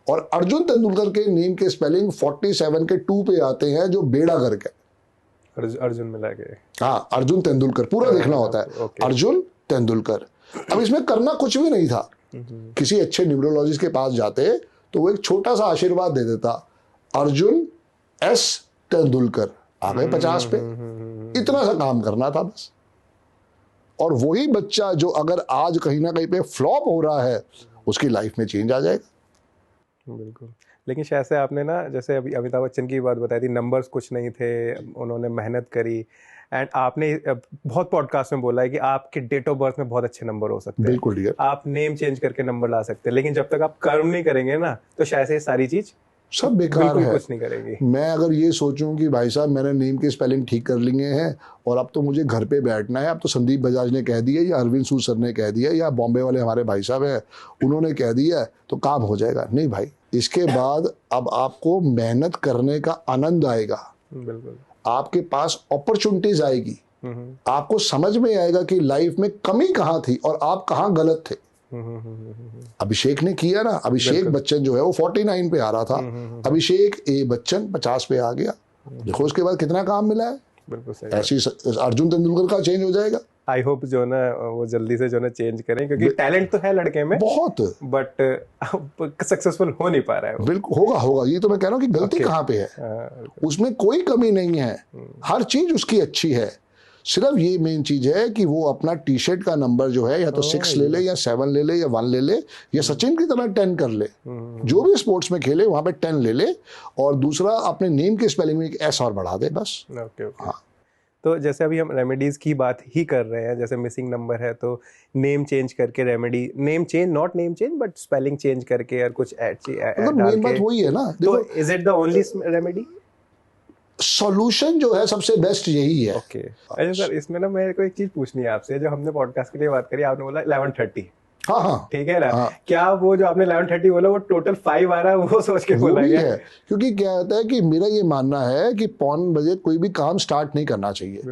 और अर्जुन तेंदुलकर के नेम के स्पेलिंग 47 के 2 पे आते हैं जो बेड़ा करके अर्जुन मिला के। हाँ, अर्जुन तेंदुलकर पूरा देखना होता है, अर्जुन तेंदुलकर। अब इसमें करना कुछ भी नहीं था, किसी अच्छे न्यूरोलॉजिस्ट के पास जाते तो वो एक छोटा सा आशीर्वाद दे देता, अर्जुन एस तेंदुलकर, आ गए 50 पे। इतना सा काम करना था बस। और वही बच्चा जो अगर आज कहीं ना कहीं पे फ्लॉप हो रहा है, उसकी लाइफ में चेंज आ जाएगा। बिल्कुल। लेकिन शायद से आपने ना, जैसे अभी अमिताभ बच्चन की बात बताई थी, नंबर्स कुछ नहीं थे, उन्होंने मेहनत करी, एंड आपने बहुत पॉडकास्ट में बोला है कि आपके डेट ऑफ बर्थ में बहुत अच्छे नंबर हो सकते हैं। बिल्कुल, आप नेम चेंज करके नंबर ला सकते हैं, लेकिन जब तक आप कर्म नहीं करेंगे ना, तो शायद से ये सारी चीज सब बेकार है। कुछ नहीं करेगी। मैं अगर ये सोचूं कि भाई साहब मैंने नेम के स्पेलिंग ठीक कर लिए हैं और अब तो मुझे घर पे बैठना है, अब तो संदीप बजाज ने कह दिया या अरविंद सूद सर ने कह दिया या बॉम्बे वाले हमारे भाई साहब हैं उन्होंने कह दिया तो काम हो जाएगा, नहीं भाई। इसके बाद अब आपको मेहनत करने का आनंद आएगा। बिल्कुल। आपके पास अपॉर्चुनिटीज आएगी, आपको समझ में आएगा कि लाइफ में कमी कहाँ थी और आप कहाँ गलत थे। अभिषेक ने किया ना, अभिषेक बच्चन जो है वो 49 पे आ रहा था, अभिषेक ए बच्चन 50 पे आ गया। देखो उसके बाद कितना काम मिला है। बिल्कुल सही। ऐसी अर्जुन तेंदुलकर का चेंज हो जाएगा। आई होप जो ना वो जल्दी से जो ना चेंज करें, क्योंकि टैलेंट तो है लड़के में बहुत, बट सक्सेसफुल हो नहीं पा रहा है। बिल्कुल होगा होगा, ये तो मैं कह रहा हूँ कि गलती कहाँ पे है। उसमें कोई कमी नहीं है, हर चीज उसकी अच्छी है। सिर्फ ये मेन चीज है कि वो अपना टी शर्ट का नंबर जो है या तो 6 ले ले या 7 ले ले या 1 ले ले या सचिन की तरह 10 कर ले। जो भी स्पोर्ट्स में खेले वहां पे 10 ले ले और दूसरा अपने नेम के स्पेलिंग में एक एस और बढ़ा दे बस। ओके। हाँ। तो जैसे अभी हम रेमेडीज की बात ही कर रहे हैं, जैसे मिसिंग नंबर है तो नेम चेंज करके remedy, name change, not name change but spelling change करके और कुछ मेन बात वही है ना। तो is it the only remedy? Solution जो है सबसे बेस्ट यही है। ओके। अच्छा सर, इसमें ना मेरे को एक चीज पूछनी है आपसे। जो हमने पॉडकास्ट के लिए बात करी, आपने बोला 1130। हाँ हाँ ठीक है ना। हाँ। क्या वो जो आपने 1130 बोला वो टोटल 5 आ रहा है, वो सोच के बोला गया है? क्योंकि क्या होता है कि मेरा ये मानना है कि 11 बजे कोई भी काम स्टार्ट नहीं करना चाहिए।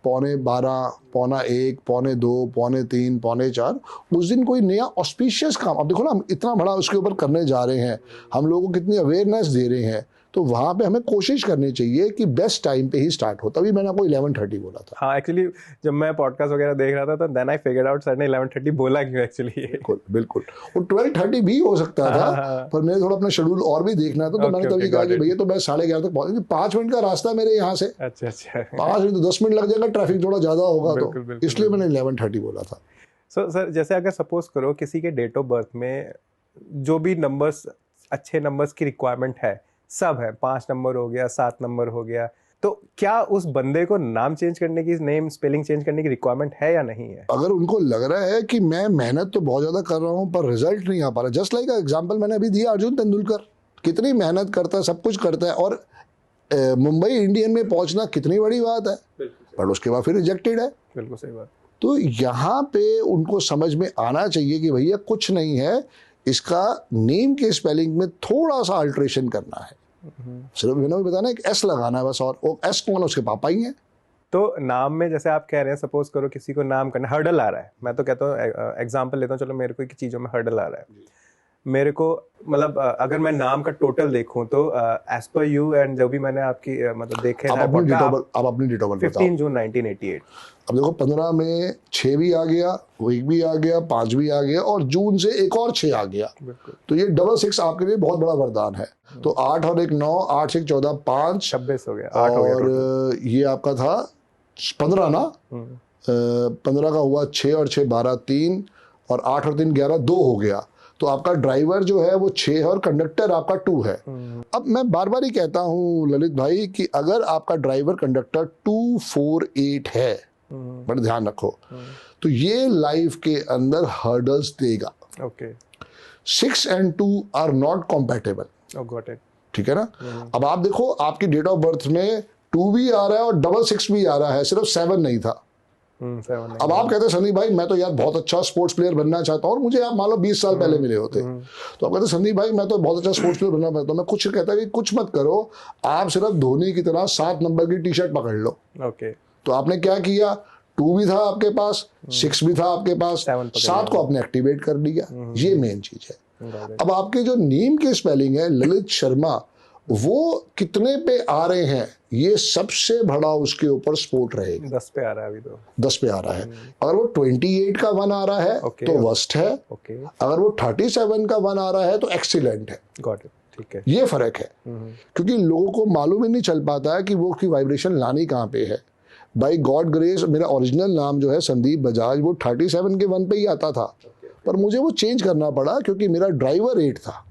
11:15, 11:45, 11:45, 11:45, 11:45 उस दिन कोई नया ऑस्पिशियस काम, अब देखो ना हम इतना बड़ा उसके ऊपर करने जा रहे हैं, हम लोगों को कितनी अवेयरनेस दे रहे हैं, तो वहां पे हमें कोशिश करनी चाहिए कि बेस्ट टाइम पे ही स्टार्ट हो। तभी मैंने आपको 11:30 बोला था। हाँ, एक्चुअली जब मैं पॉडकास्ट वगैरह देख रहा था तो then I figured out sir ने 11:30 बोला क्यों एक्चुअली। बिल्कुल बिल्कुल, वो 12:30 भी हो सकता था। पर मैंने थोड़ा अपना शेड्यूल और भी देखना था, तो मैंने तभी कहा कि भैया तो मैं 11:30 तक पहुंच, 5 मिनट का रास्ता मेरे यहाँ से। अच्छा अच्छा, 5 मिनट तो 10 मिनट लग जाएगा, ट्रैफिक थोड़ा ज्यादा होगा, तो इसलिए मैंने 11:30 बोला था। सो सर, जैसे अगर सपोज करो किसी के डेट ऑफ बर्थ में जो भी नंबर्स, अच्छे नंबर्स की रिक्वायरमेंट है, सब है, 5 नंबर हो गया, 7 नंबर हो गया, तो क्या उस बंदे को नाम चेंज करने की, नेम स्पेलिंग चेंज करने की रिक्वायरमेंट है या नहीं है? अगर उनको लग रहा है कि मैं मेहनत तो बहुत ज्यादा कर रहा हूं पर रिजल्ट नहीं आ पा रहा, जस्ट लाइक एग्जांपल मैंने अभी दिया, अर्जुन तेंदुलकर कितनी मेहनत करता है, सब कुछ करता है और मुंबई इंडियन में पहुंचना कितनी बड़ी बात है, पर उसके बाद फिर रिजेक्टेड है। बिल्कुल सही बात। तो यहाँ पे उनको समझ में आना चाहिए कि भैया कुछ नहीं है, इसका नेम के स्पेलिंग में थोड़ा सा अल्ट्रेशन करना है, सिर्फ मैंने बताना एक एस लगाना है बस, और वो एस कौन है, उसके पापा ही हैं। तो नाम में जैसे आप कह रहे हैं, सपोज करो किसी को नाम करना, हर्डल आ रहा है, मैं तो कहता हूँ एग्जांपल लेता हूँ, चलो मेरे को एक चीज़ों में हर्डल आ रहा है, मेरे को मतलब अगर मैं नाम का टोटल देखूं तो एज पर यू एंड जो भी मैंने आपकी मतलब देखे आप अपनी डेट ऑफ बर्थ 15 जून 1988। अब देखो 15 में 6 भी आ गया, वो 1 भी आ गया, 5 भी आ गया और जून से एक और 6 आ गया, तो ये 66 आपके लिए बहुत बड़ा वरदान है। तो 8 और 1 9, 8 से 14 5, 26 हो गया, 8 हो गया और ये आपका था 15 ना, 15 का हुआ 6 और 6 12 3 और 8 और 3 11 2 हो गया। तो आपका ड्राइवर जो है वो 6 है और कंडक्टर आपका 2 है। अब मैं बार बार ही कहता हूँ ललित भाई कि अगर आपका ड्राइवर कंडक्टर 248 है, बड़ा ध्यान रखो, तो ये लाइफ के अंदर हर्डल्स देगा। Okay. 6 and 2 are not compatible. Got it. ठीक है ना। अब आप देखो आपकी डेट ऑफ बर्थ में 2 भी आ रहा है और 66 भी आ रहा है, सिर्फ 7 नहीं था। अब आप कहते हैं संदीप भाई मैं तो यार बहुत अच्छा स्पोर्ट्स प्लेयर बनना चाहता हूँ, और मुझे आप मान लो 20 साल पहले मिले होते, तो आप कहते संदीप भाई मैं तो बहुत अच्छा स्पोर्ट्स प्लेयर बनना चाहता हूँ, मैं कुछ कहता है कि कुछ मत करो, आप सिर्फ धोनी की तरह 7 नंबर की टी शर्ट पकड़ लो। ओके। तो आपने क्या किया, 2 भी था आपके पास, 6 भी था आपके पास, 7 को आपने एक्टिवेट कर लिया। ये मेन चीज है। अब आपके जो नेम के स्पेलिंग है ललित शर्मा, वो कितने पे आ रहे हैं, ये सबसे बड़ा उसके ऊपर स्पोर्ट रहेगा। 10 पे आ रहा है अभी तो। 10 पे आ रहा है। अगर वो 28 का 1 आ रहा है तो वर्स्ट है। अगर वो 37 का 1 आ रहा है तो एक्सीलेंट है। गॉट इट, ठीक है। ये फर्क है, क्योंकि लोगों को मालूम ही नहीं चल पाता है कि वो की वाइब्रेशन लानी कहाँ पे है। बाई गॉड ग्रेस मेरा ओरिजिनल नाम जो है संदीप बजाज, वो 37 के 1 पे ही आता था, पर मुझे वो चेंज करना पड़ा क्योंकि मेरा ड्राइवर 8 था।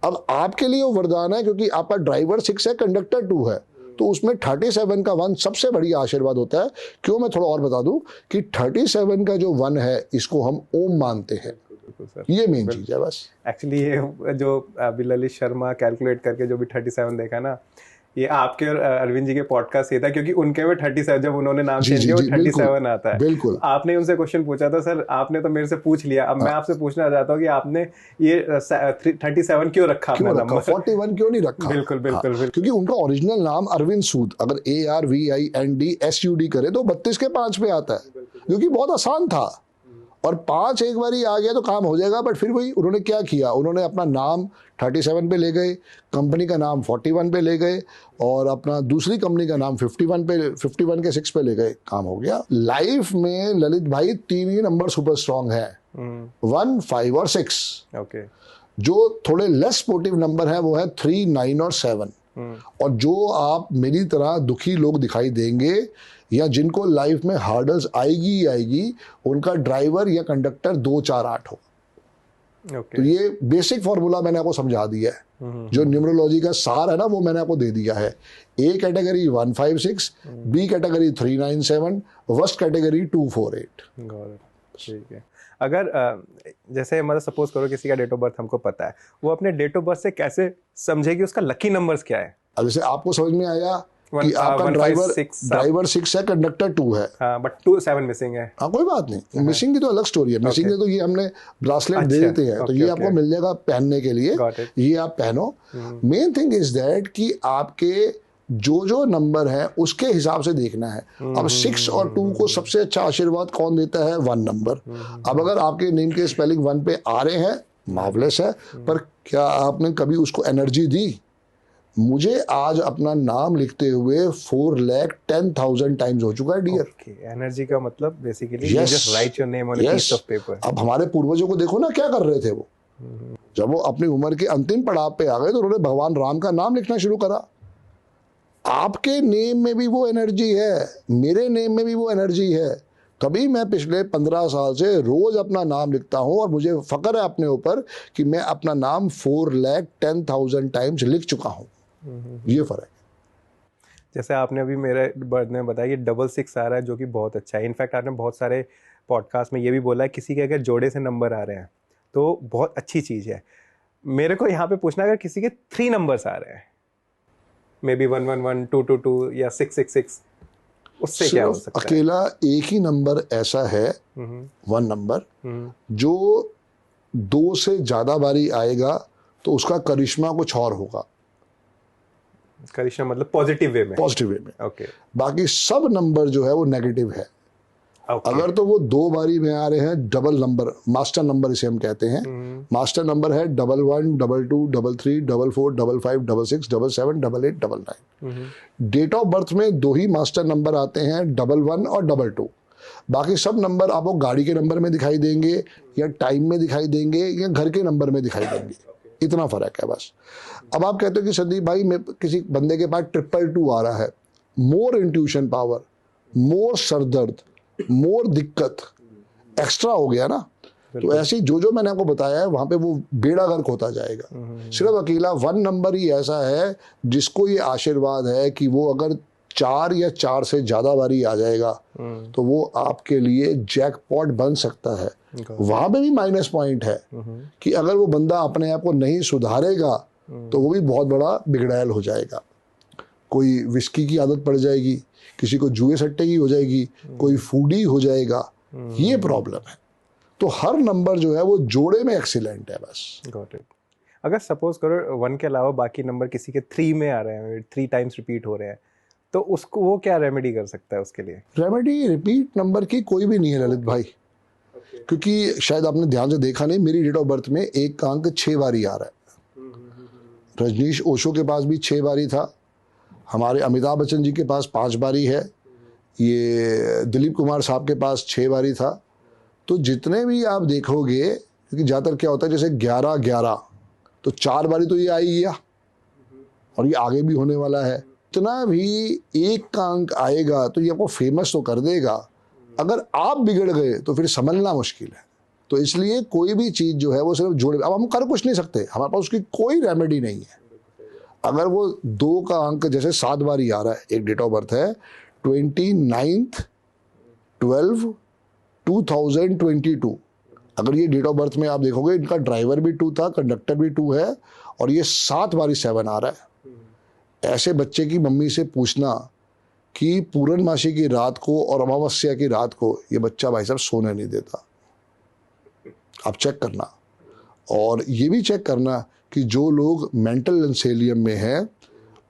अब आपके लिए वो वरदान है क्योंकि आपका ड्राइवर 6 है, कंडक्टर 2 है, तो उसमें 37 का 1 सबसे बढ़िया आशीर्वाद होता है। क्यों, मैं थोड़ा और बता दूं कि 37 का जो 1 है इसको हम ओम मानते हैं। ये मेन चीज है बस। एक्चुअली ये जो अभी ललित शर्मा कैलकुलेट करके जो भी 37 देखा ना, ये आपके और अरविंद जी के पॉडकास्ट ये था, क्योंकि उनके में 37 जब उन्होंने नाम चेंज किया वो 37 आता है। बिल्कुल। आपने उनसे क्वेश्चन पूछा था, सर आपने तो मेरे से पूछ लिया, अब मैं आपसे पूछना चाहता हूँ कि आपने ये 37 क्यों रखा, क्यों रखा, 41 क्यों नहीं रखा? बिल्कुल बिल्कुल बिल्कुल, क्योंकि उनका ओरिजिनल नाम अरविंद सूद, अगर ARVINDSUD करे तो 32 के 5 पे आता है, जो कि बहुत आसान था। और 5 एक बार ही आ गया तो काम हो जाएगा। बट फिर वही उन्होंने क्या किया, उन्होंने अपना नाम 37 पे ले गए, कंपनी का नाम 41 पे ले गए, और अपना दूसरी कंपनी का नाम 51 के 6 पे ले गए, काम हो गया। लाइफ में ललित भाई 3 ही नंबर सुपर स्ट्रॉन्ग है, 1, 5 और 6। ओके। जो थोड़े लेस स्पोर्टिव नंबर है वो है 3, 9 और 7। और जो आप मेरी तरह दुखी लोग दिखाई देंगे या जिनको लाइफ में हार्डल्स आएगी ही आएगी, उनका ड्राइवर या कंडक्टर 2, 4, 8 हो। तो ये बेसिक फॉर्मूला मैंने आपको समझा दिया है। जो न्यूमरोलॉजी का सार है ना, वो मैंने आपको दे दिया है। A category 1, 5, 6, B category 3, 9, 7, worst category 2, 4, 8। ठीक है। अगर जैसे मतलब सपोज करो किसी का डेट ऑफ बर्थ हमको पता है, वो अपने डेट ऑफ बर्थ से कैसे समझेगी उसका लकी नंबर्स क्या है? अब जैसे आपको समझ में आया कि आपका ड्राइवर 6 है, कंडक्टर 2 है, बट 2, 7 मिसिंग है। हाँ कोई बात नहीं, मिसिंग की तो अलग स्टोरी है। मिसिंग है तो ये हमने ब्रासलेट दे देते हैं, तो ये आपको मिल जाएगा पहनने के लिए, ये आप पहनो। मेन थिंग इज दैट कि आपके जो नंबर है उसके हिसाब से देखना है। अब 6 और 2 को सबसे अच्छा आशीर्वाद कौन देता है? 1 नंबर। अब अगर आपके नेम के स्पेलिंग 1 पे आ रहे हैं, मार्वलेस है, पर क्या आपने कभी उसको एनर्जी दी? मुझे आज अपना नाम लिखते हुए 4,10,000 टाइम्स हो चुका है डियर। एनर्जी का मतलब basically you just write your name on a piece of paper. अब हमारे पूर्वजों को देखो ना, क्या कर रहे थे वो, जब वो अपनी उम्र के अंतिम पड़ाव पे आ गए तो उन्होंने भगवान राम का नाम लिखना शुरू करा। आपके नेम में भी वो एनर्जी है, मेरे नेम में भी वो एनर्जी है। तभी मैं पिछले 15 साल से रोज अपना नाम लिखता हूं और मुझे फक्र है अपने ऊपर कि मैं अपना नाम 4,10,000 टाइम्स लिख चुका हूं। ये फर्क है। जैसे आपने अभी मेरे बर्थ में बताया कि 666 आ रहा है, जो कि बहुत अच्छा है। इनफैक्ट आपने बहुत सारे पॉडकास्ट में ये भी बोला है किसी के अगर जोड़े से नंबर आ रहे हैं तो बहुत अच्छी चीज़ है। मेरे को यहाँ पे पूछना, अगर किसी के 3 नंबर्स आ रहे हैं, मे बी 111, 222 या 666, उससे क्या हो सकता है? अकेला एक ही नंबर ऐसा है, 1 नंबर, जो 2 से ज्यादा बारी आएगा तो उसका करिश्मा कुछ और होगा। करिश्मा मतलब पॉजिटिव वे में? पॉजिटिव वे में। ओके। बाकी सब नंबर जो है वो नेगेटिव है। अगर तो वो 2 बारी में आ रहे हैं, डबल नंबर, मास्टर नंबर इसे हम कहते हैं। मास्टर नंबर है 11, 22, 33, 44, 55, 66, 77, 88, 99। डेट ऑफ बर्थ में 2 ही मास्टर नंबर आते हैं, 11 और 22। बाकी सब नंबर आपको गाड़ी के नंबर में दिखाई देंगे या टाइम में दिखाई देंगे या घर के नंबर में दिखाई देंगे। इतना फर्क है बस। अब आप कहते हो कि संदीप भाई मैं किसी बंदे के पास 222 आ रहा है, मोर इंट्यूशन पावर, मोर सरदर्द, मोर दिक्कत, एक्स्ट्रा हो गया ना। तो ऐसी जो मैंने आपको बताया है वहां पे वो बेड़ा गर्क होता जाएगा। सिर्फ अकेला 1 नंबर ही ऐसा है जिसको ये आशीर्वाद है कि वो अगर 4 या 4 से ज्यादा बारी आ जाएगा तो वो आपके लिए जैकपॉट बन सकता है। वहां पे भी माइनस पॉइंट है कि अगर वो बंदा अपने आप को नहीं सुधारेगा तो वो भी बहुत बड़ा बिगड़ैल हो जाएगा। कोई विस्की की आदत पड़ जाएगी, किसी को जुए सट्टे की हो जाएगी, कोई फूडी हो जाएगा। ये प्रॉब्लम है। तो हर नंबर जो है वो जोड़े में एक्सीलेंट है बस। Got it. अगर सपोज करो 1 के अलावा बाकी नंबर किसी के 3 में आ रहे हैं, 3 टाइम्स रिपीट हो रहे हैं, तो उसको वो क्या रेमेडी कर सकता है उसके लिए? रेमेडी रिपीट नंबर की कोई भी नहीं है ललित भाई, क्योंकि शायद आपने ध्यान से देखा नहीं, मेरी डेट ऑफ बर्थ में 1 का अंक 6 बारी आ रहा है। रजनीश ओशो के पास भी 6 बारी था, हमारे अमिताभ बच्चन जी के पास 5 बारी है, ये दिलीप कुमार साहब के पास 6 बारी था। तो जितने भी आप देखोगे, क्योंकि ज़्यादातर क्या होता है जैसे 11-11, तो 4 बारी तो ये आ ही गया और ये आगे भी होने वाला है। इतना भी 1 का अंक आएगा तो ये आपको फेमस तो कर देगा, अगर आप बिगड़ गए तो फिर संभलना मुश्किल है। तो इसलिए कोई भी चीज़ जो है वो सिर्फ जोड़े, अब हम कर कुछ नहीं सकते, हमारे पास उसकी कोई रेमेडी नहीं है। अगर वो 2 का अंक जैसे 7 बारी आ रहा है, एक डेट ऑफ बर्थ है 29/12/2022, अगर ये डेट ऑफ बर्थ में आप देखोगे इनका ड्राइवर भी 2 था, कंडक्टर भी 2 है, और ये 7 बारी 7 आ रहा है। ऐसे बच्चे की मम्मी से पूछना कि पूर्णमासी की रात को और अमावस्या की रात को ये बच्चा भाई साहब सोने नहीं देता। आप चेक करना, और ये भी चेक करना कि जो लोग मेंटल एंसेलियम में हैं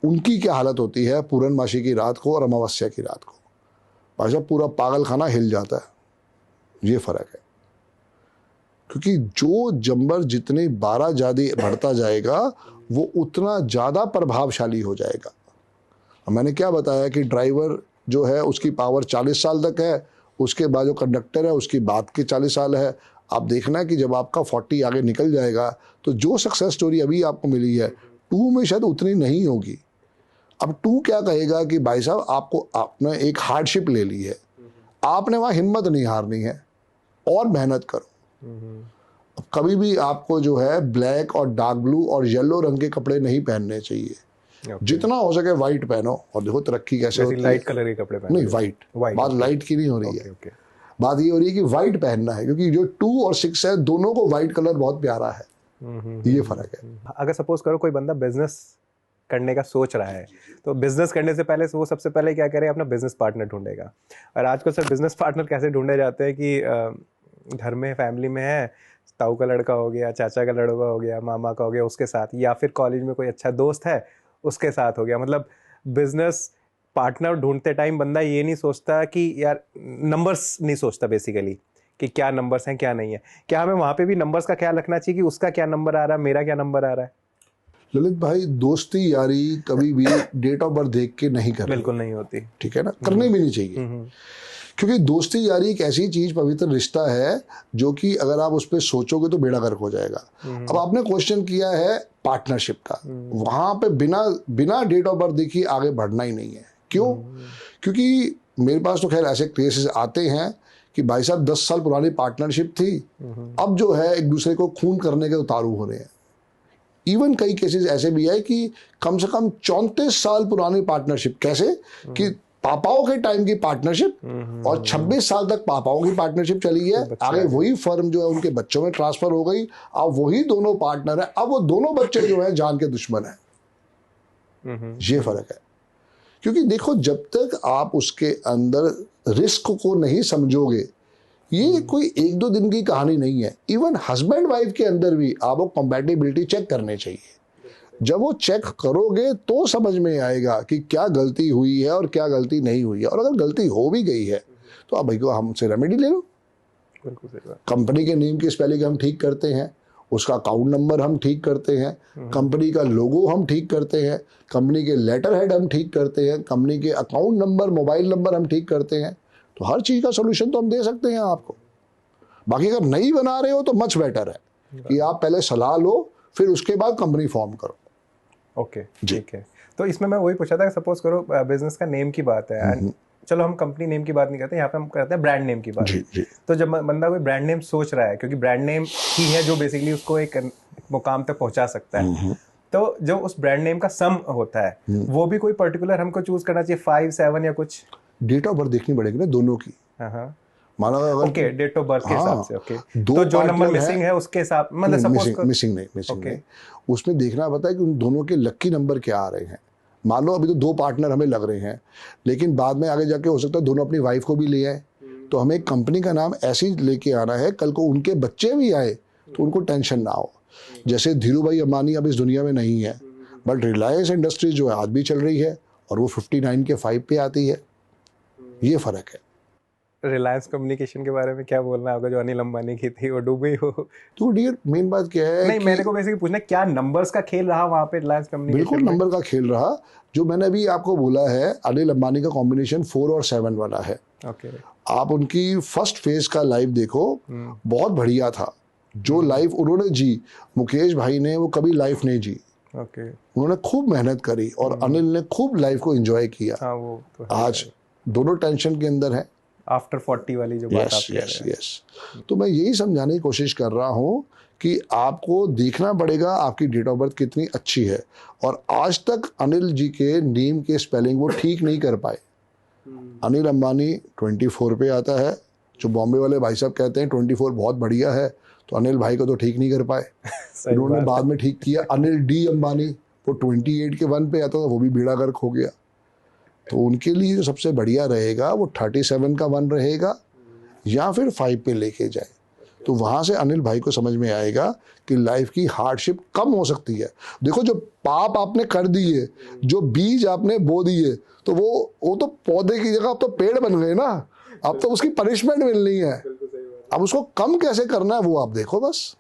उनकी क्या हालत होती है पूर्णमासी की रात को और अमावस्या की रात को। भाई साहब पूरा पागल खाना हिल जाता है, ये फर्क है। क्योंकि जो जंबर जितनी 12 ज़्यादा बढ़ता जाएगा वो उतना ज़्यादा प्रभावशाली हो जाएगा। मैंने क्या बताया कि ड्राइवर जो है उसकी पावर 40 साल तक है, उसके बाद जो कंडक्टर है उसकी बाद के 40 साल है। आप देखना है कि जब आपका 40 आगे निकल जाएगा तो जो सक्सेस स्टोरी अभी आपको मिली है 2 में शायद उतनी नहीं होगी। अब 2 क्या कहेगा कि भाई साहब आपको, आपने एक हार्डशिप ले ली है, आपने वहाँ हिम्मत नहीं हारनी है और मेहनत करो। कभी भी आपको जो है ब्लैक और डार्क ब्लू और येलो रंग के कपड़े नहीं पहनने चाहिए। जितना हो सके वाइट पहनो, और देखो तरक्की कैसे होती है। लाइट कलर के कपड़े पहनो, नहीं वाइट, बात लाइट की नहीं हो रही है, बात ये हो रही है कि वाइट पहनना है, क्योंकि जो 2 और 6 है दोनों को वाइट कलर बहुत प्यारा है। ये फर्क है। अगर सपोज करो कोई बंदा बिजनेस करने का सोच रहा है, तो बिजनेस करने से पहले वो सबसे पहले क्या करे, अपना बिजनेस पार्टनर ढूंढेगा। और आजकल सर बिजनेस पार्टनर कैसे ढूंढे जाते हैं कि घर में फैमिली में है, ताऊ का लड़का हो गया, चाचा का लड़का हो गया, मामा का हो गया, उसके साथ, या फिर कॉलेज में कोई अच्छा दोस्त है उसके साथ हो गया। मतलब बिजनेस पार्टनर ढूंढते टाइम बंदा ये नहीं सोचता कि यार, नंबर्स नहीं सोचता बेसिकली कि क्या नंबर्स हैं क्या नहीं है। क्या हमें वहाँ पे भी नंबर्स का ख्याल रखना चाहिए कि उसका क्या नंबर आ रहा है, मेरा क्या नंबर आ रहा है? ललित भाई, दोस्ती यारी कभी भी डेट ऑफ बर्थ देख के नहीं करनी, बिल्कुल नहीं होती, ठीक है ना, करनी भी नहीं चाहिए। क्योंकि दोस्ती यारी एक ऐसी चीज, पवित्र रिश्ता है जो कि अगर आप उस पर सोचोगे तो बेड़ा गर्क हो जाएगा। अब आपने क्वेश्चन किया है पार्टनरशिप का, वहां पे बिना डेट ऑफ बर्थ देखिए आगे बढ़ना ही नहीं है। क्यों? क्योंकि मेरे पास तो खैर ऐसे केसेस आते हैं कि भाई साहब 10 साल पुरानी पार्टनरशिप थी, अब जो है एक दूसरे को खून करने के उतारू हो रहे हैं। इवन कई केसेस ऐसे भी है कि कम से कम 34 साल पुरानी पार्टनरशिप, कैसे कि पापाओं के टाइम की पार्टनरशिप और 26 साल तक पापाओं की पार्टनरशिप चली है, आगे वही फर्म जो है उनके बच्चों में ट्रांसफर हो गई, अब वही दोनों पार्टनर है, अब वो दोनों बच्चे जो है जान के दुश्मन है। ये फर्क है। क्योंकि देखो, जब तक आप उसके अंदर रिस्क को नहीं समझोगे, ये कोई 1-2 दिन की कहानी नहीं है। इवन हस्बैंड वाइफ के अंदर भी आपको कंपैटिबिलिटी चेक करने चाहिए। जब वो चेक करोगे तो समझ में आएगा कि क्या गलती हुई है और क्या गलती नहीं हुई है। और अगर गलती हो भी गई है तो आप भाई को हमसे रेमेडी ले लो। कंपनी के नेम की स्पेलिंग हम ठीक करते हैं, उसका अकाउंट नंबर हम ठीक करते हैं, कंपनी का लोगो हम ठीक करते हैं, कंपनी के लेटर हेड हम ठीक करते हैं, कंपनी के अकाउंट नंबर, मोबाइल नंबर हम ठीक करते हैं। तो हर चीज़ का सोल्यूशन तो हम दे सकते हैं आपको। बाकी अगर नहीं बना रहे हो तो मच बेटर है कि आप पहले सलाह लो, फिर उसके बाद कंपनी फॉर्म करो। ओके, ठीक है। तो इसमें मैं वही पूछा था, सपोज करो बिजनेस का नेम की बात है, चलो हम कंपनी नेम की बात नहीं करते, यहाँ पे हम करते हैं ब्रांड नेम की बात। जी। तो जब बंदा कोई ब्रांड नेम सोच रहा है, क्योंकि ब्रांड नेम ही है जो बेसिकली उसको एक मुकाम तक पहुंचा सकता है, तो जो उस ब्रांड नेम का सम होता है वो भी कोई पर्टिकुलर हमको चूज करना चाहिए, 5, 7 या कुछ? डेट ऑफ बर्थ देखनी पड़ेगी ना दोनों की। माना अगर ओके, डेट ऑफ बर्थ के हिसाब से, ओके, तो जो नंबर मिसिंग है उसके हिसाब, मतलब सपोज मिसिंग नहीं, उसमें देखना पड़ता है कि उन दोनों के लकी नंबर क्या आ रहे हैं। मान लो अभी तो 2 पार्टनर हमें लग रहे हैं, लेकिन बाद में आगे जाके हो सकता है दोनों अपनी वाइफ को भी ले आए, तो हमें कंपनी का नाम ऐसे ही लेके आना है, कल को उनके बच्चे भी आए तो उनको टेंशन ना हो। जैसे धीरू भाई अंबानी अब इस दुनिया में नहीं है, बट रिलायंस इंडस्ट्रीज जो है आज भी चल रही है, और वो 59 के 5 पे आती है, ये फर्क है। रिलायंस कम्युनिकेशन के बारे में क्या बोलना होगा, जो अनिल अंबानी की थी वो डूबी हो? तो डियर मेन बात क्या है नहीं, कि मैंने को बेसिकली पूछना क्या नंबर्स का खेल रहा वहां पे रिलायंस कम्युनिकेशन बिल्कुल में? नंबर का खेल रहा। जो मैंने अभी आपको बोला है, अनिल अंबानी का कॉम्बिनेशन 4 और 7 वाला है। ओके। आप उनकी फर्स्ट फेज का लाइव देखो, बहुत बढ़िया था। जो लाइफ उन्होंने जी, मुकेश भाई ने वो कभी लाइफ नहीं जी। ओके। उन्होंने खूब मेहनत करी और अनिल ने खूब लाइफ को एंजॉय किया। हाँ, वो तो है। आज दोनों टेंशन के अंदर है। आफ्टर 40 वाली जो बात आप कह यस रहे हैं। यस। तो मैं यही समझाने की कोशिश कर रहा हूँ कि आपको देखना पड़ेगा आपकी डेट ऑफ बर्थ कितनी अच्छी है। और आज तक अनिल जी के नेम के स्पेलिंग वो ठीक नहीं कर पाए। अनिल अंबानी 24 पे आता है, जो बॉम्बे वाले भाई साहब कहते हैं 24 बहुत बढ़िया है, तो अनिल भाई को तो ठीक नहीं कर पाए। उन्होंने बाद में ठीक किया। अनिल डी अंबानी वो 28 के 1 पे आता था, वो भी बेड़ा गर्क हो गया। तो उनके लिए जो सबसे बढ़िया रहेगा वो 37 का 1 रहेगा या फिर 5 पे लेके जाए। तो वहां से अनिल भाई को समझ में आएगा कि लाइफ की हार्डशिप कम हो सकती है। देखो, जो पाप आपने कर दिए, जो बीज आपने बो दिए, तो वो तो पौधे की जगह अब तो पेड़ बन गए ना। अब तो उसकी पनिशमेंट मिलनी है। अब उसको कम कैसे करना है वो आप देखो बस।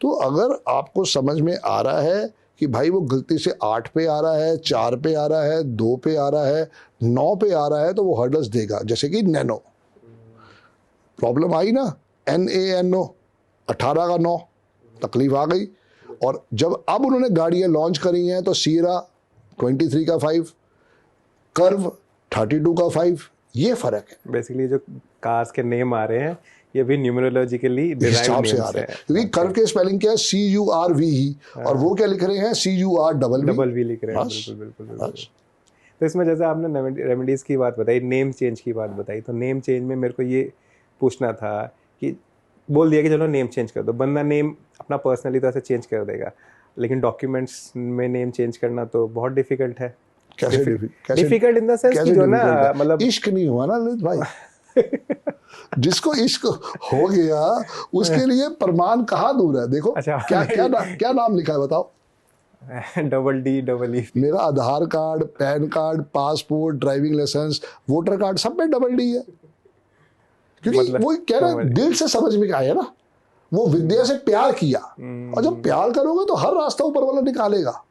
तो अगर आपको समझ में आ रहा है कि भाई वो गलती से 8 पे आ रहा है, 4 पे आ रहा है, 2 पे आ रहा है, 9 पे आ रहा है, तो वो हर्डल्स देगा। जैसे कि नैनो प्रॉब्लम आई ना, NANO 18 का 9 तकलीफ आ गई। और जब अब उन्होंने गाड़ियां लॉन्च करी हैं तो सीरा 23 का 5, कर्व 32 का 5, ये फर्क है। बेसिकली जो कार्स के नेम आ रहे हैं ये भी न्यूमरोलॉजिकली हिसाब से आ रहे हैं, क्योंकि कर्व के स्पेलिंग क्या है, CURV और वो क्या लिख रहे हैं, CURV लिख रहे हैं। बिल्कुल बिल्कुल बिल्कुल। तो इसमें जैसे आपने रेमेडीज की बात बताई, नेम चेंज की बात बताई, तो नेम चेंज में मेरे को ये पूछना था कि बोल दिया कि चलो नेम चेंज कर दो, बंदा नेम अपना पर्सनली तो ऐसे चेंज कर देगा, लेकिन डॉक्यूमेंट्स में नेम चेंज करना तो बहुत डिफिकल्ट है। कैसे डिफिकल्ट इन द सेंस कि जो ना मतलब इश्क नहीं हुआ ना ललित भाई। जिसको इश्क हो गया उसके लिए प्रमाण कहाँ दूर है। देखो अच्छा, क्या नाम लिखा है बताओ। DEE। मेरा Aadhaar card, PAN card, passport, driving licence, voter card, सब में DD है। क्योंकि मतलब, वो कह रहा है दिल से समझ में आया ना, वो विद्या से प्यार किया। और जब प्यार करोगे तो हर रास्ता ऊपर वाला निकालेगा।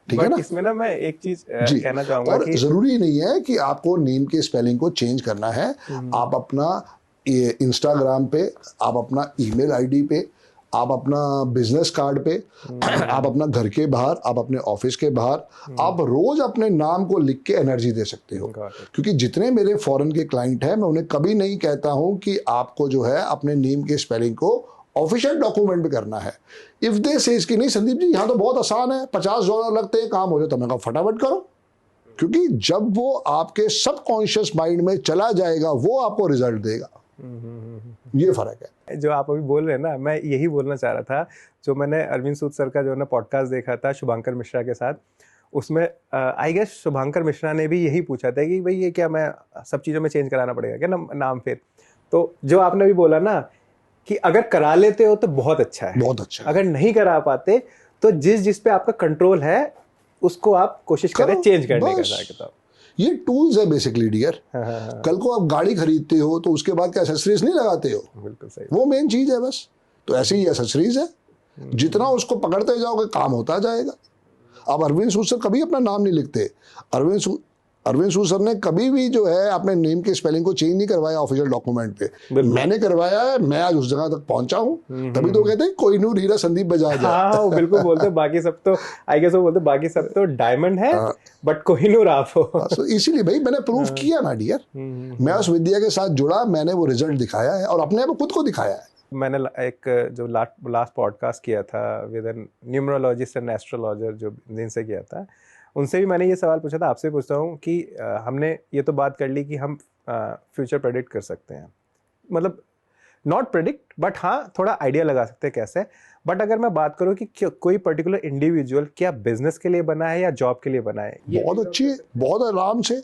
ठीक है ना। इसमें ना मैं एक चीज कहना चाहूंगा और कि जरूरी नहीं है कि आपको नेम के स्पेलिंग को चेंज करना है। आप अपना इंस्टाग्राम पे, आप अपना ईमेल आईडी पे, आप अपना बिजनेस कार्ड पे, आप अपना घर के बाहर, आप अपने ऑफिस के बाहर, आप रोज अपने नाम को लिख के एनर्जी दे सकते हो। क्योंकि जितने मेरे फॉरेन के क्लाइंट हैं, मैं उन्हें कभी नहीं कहता हूं कि आपको जो है अपने नेम के स्पेलिंग को ऑफिशियल डॉक्यूमेंट में करना है। इफ दे सेज कि नहीं संदीप जी यहाँ तो बहुत आसान है, $50 लगते हैं, काम हो जाए, तो मैं कहा फटाफट करो। क्योंकि जब वो आपके सबकॉन्शियस माइंड में चला जाएगा वो आपको रिजल्ट देगा। ये फर्क है जो आप अभी बोल रहे हैं ना। मैं यही बोलना चाह रहा था, जो मैंने अरविंद सूद सर का जो है ना पॉडकास्ट देखा था शुभांकर मिश्रा के साथ, उसमें आई गेस शुभांकर मिश्रा ने भी यही पूछा था कि भाई ये क्या मैं सब चीज़ों में चेंज कराना पड़ेगा क्या नाम फिर। तो जो आपने भी बोला ना कि अगर करा लेते हो तो बहुत अच्छा है, बहुत अच्छा है। अगर नहीं करा पाते तो जिस पे आपका कंट्रोल है उसको आप कोशिश करें चेंज करने का। ये टूल्स है बेसिकली डियर। कल को आप गाड़ी खरीदते हो तो उसके बाद क्या एसेसरीज नहीं लगाते हो? बिल्कुल सही, वो मेन चीज है बस। तो ऐसे ही एसेसरीज है, जितना उसको पकड़ते जाओगे काम होता जाएगा। अब अरविंद सूद सर कभी अपना नाम नहीं लिखते। अरविंद सूद सर ने कभी भी जो है अपने नेम के स्पेलिंग को चेंज नहीं करवाया ऑफिशियल डॉक्यूमेंट पे। मैंने करवाया है, मैं आज उस जगह तक पहुंचा हूँ। तभी तो कहते हैं कोहिनूर हीरा संदीप बजाज है। हाँ, वो बिल्कुल बोलते हैं बाकी सब तो आई गेस वो बोलते हैं बाकी सब तो डायमंड है, बट कोहिनूर आप हो। तो इसीलिए भाई मैंने प्रूव किया ना डियर। मैं उस विद्या के साथ जुड़ा, मैंने वो रिजल्ट दिखाया है और अपने आप खुद को दिखाया है। मैंने एक जो लास्ट पॉडकास्ट किया था with an numerologist and astrologer जो जिनसे किया था, उनसे भी मैंने ये सवाल पूछा था। आपसे पूछता हूँ कि हमने ये तो बात कर ली कि हम फ्यूचर प्रेडिक्ट कर सकते हैं, मतलब नॉट प्रेडिक्ट बट हाँ थोड़ा आइडिया लगा सकते हैं कैसे। बट अगर मैं बात करूँ कि कोई पर्टिकुलर इंडिविजुअल क्या बिजनेस के लिए बना है या जॉब के लिए बना है, बहुत अच्छी, बहुत आराम से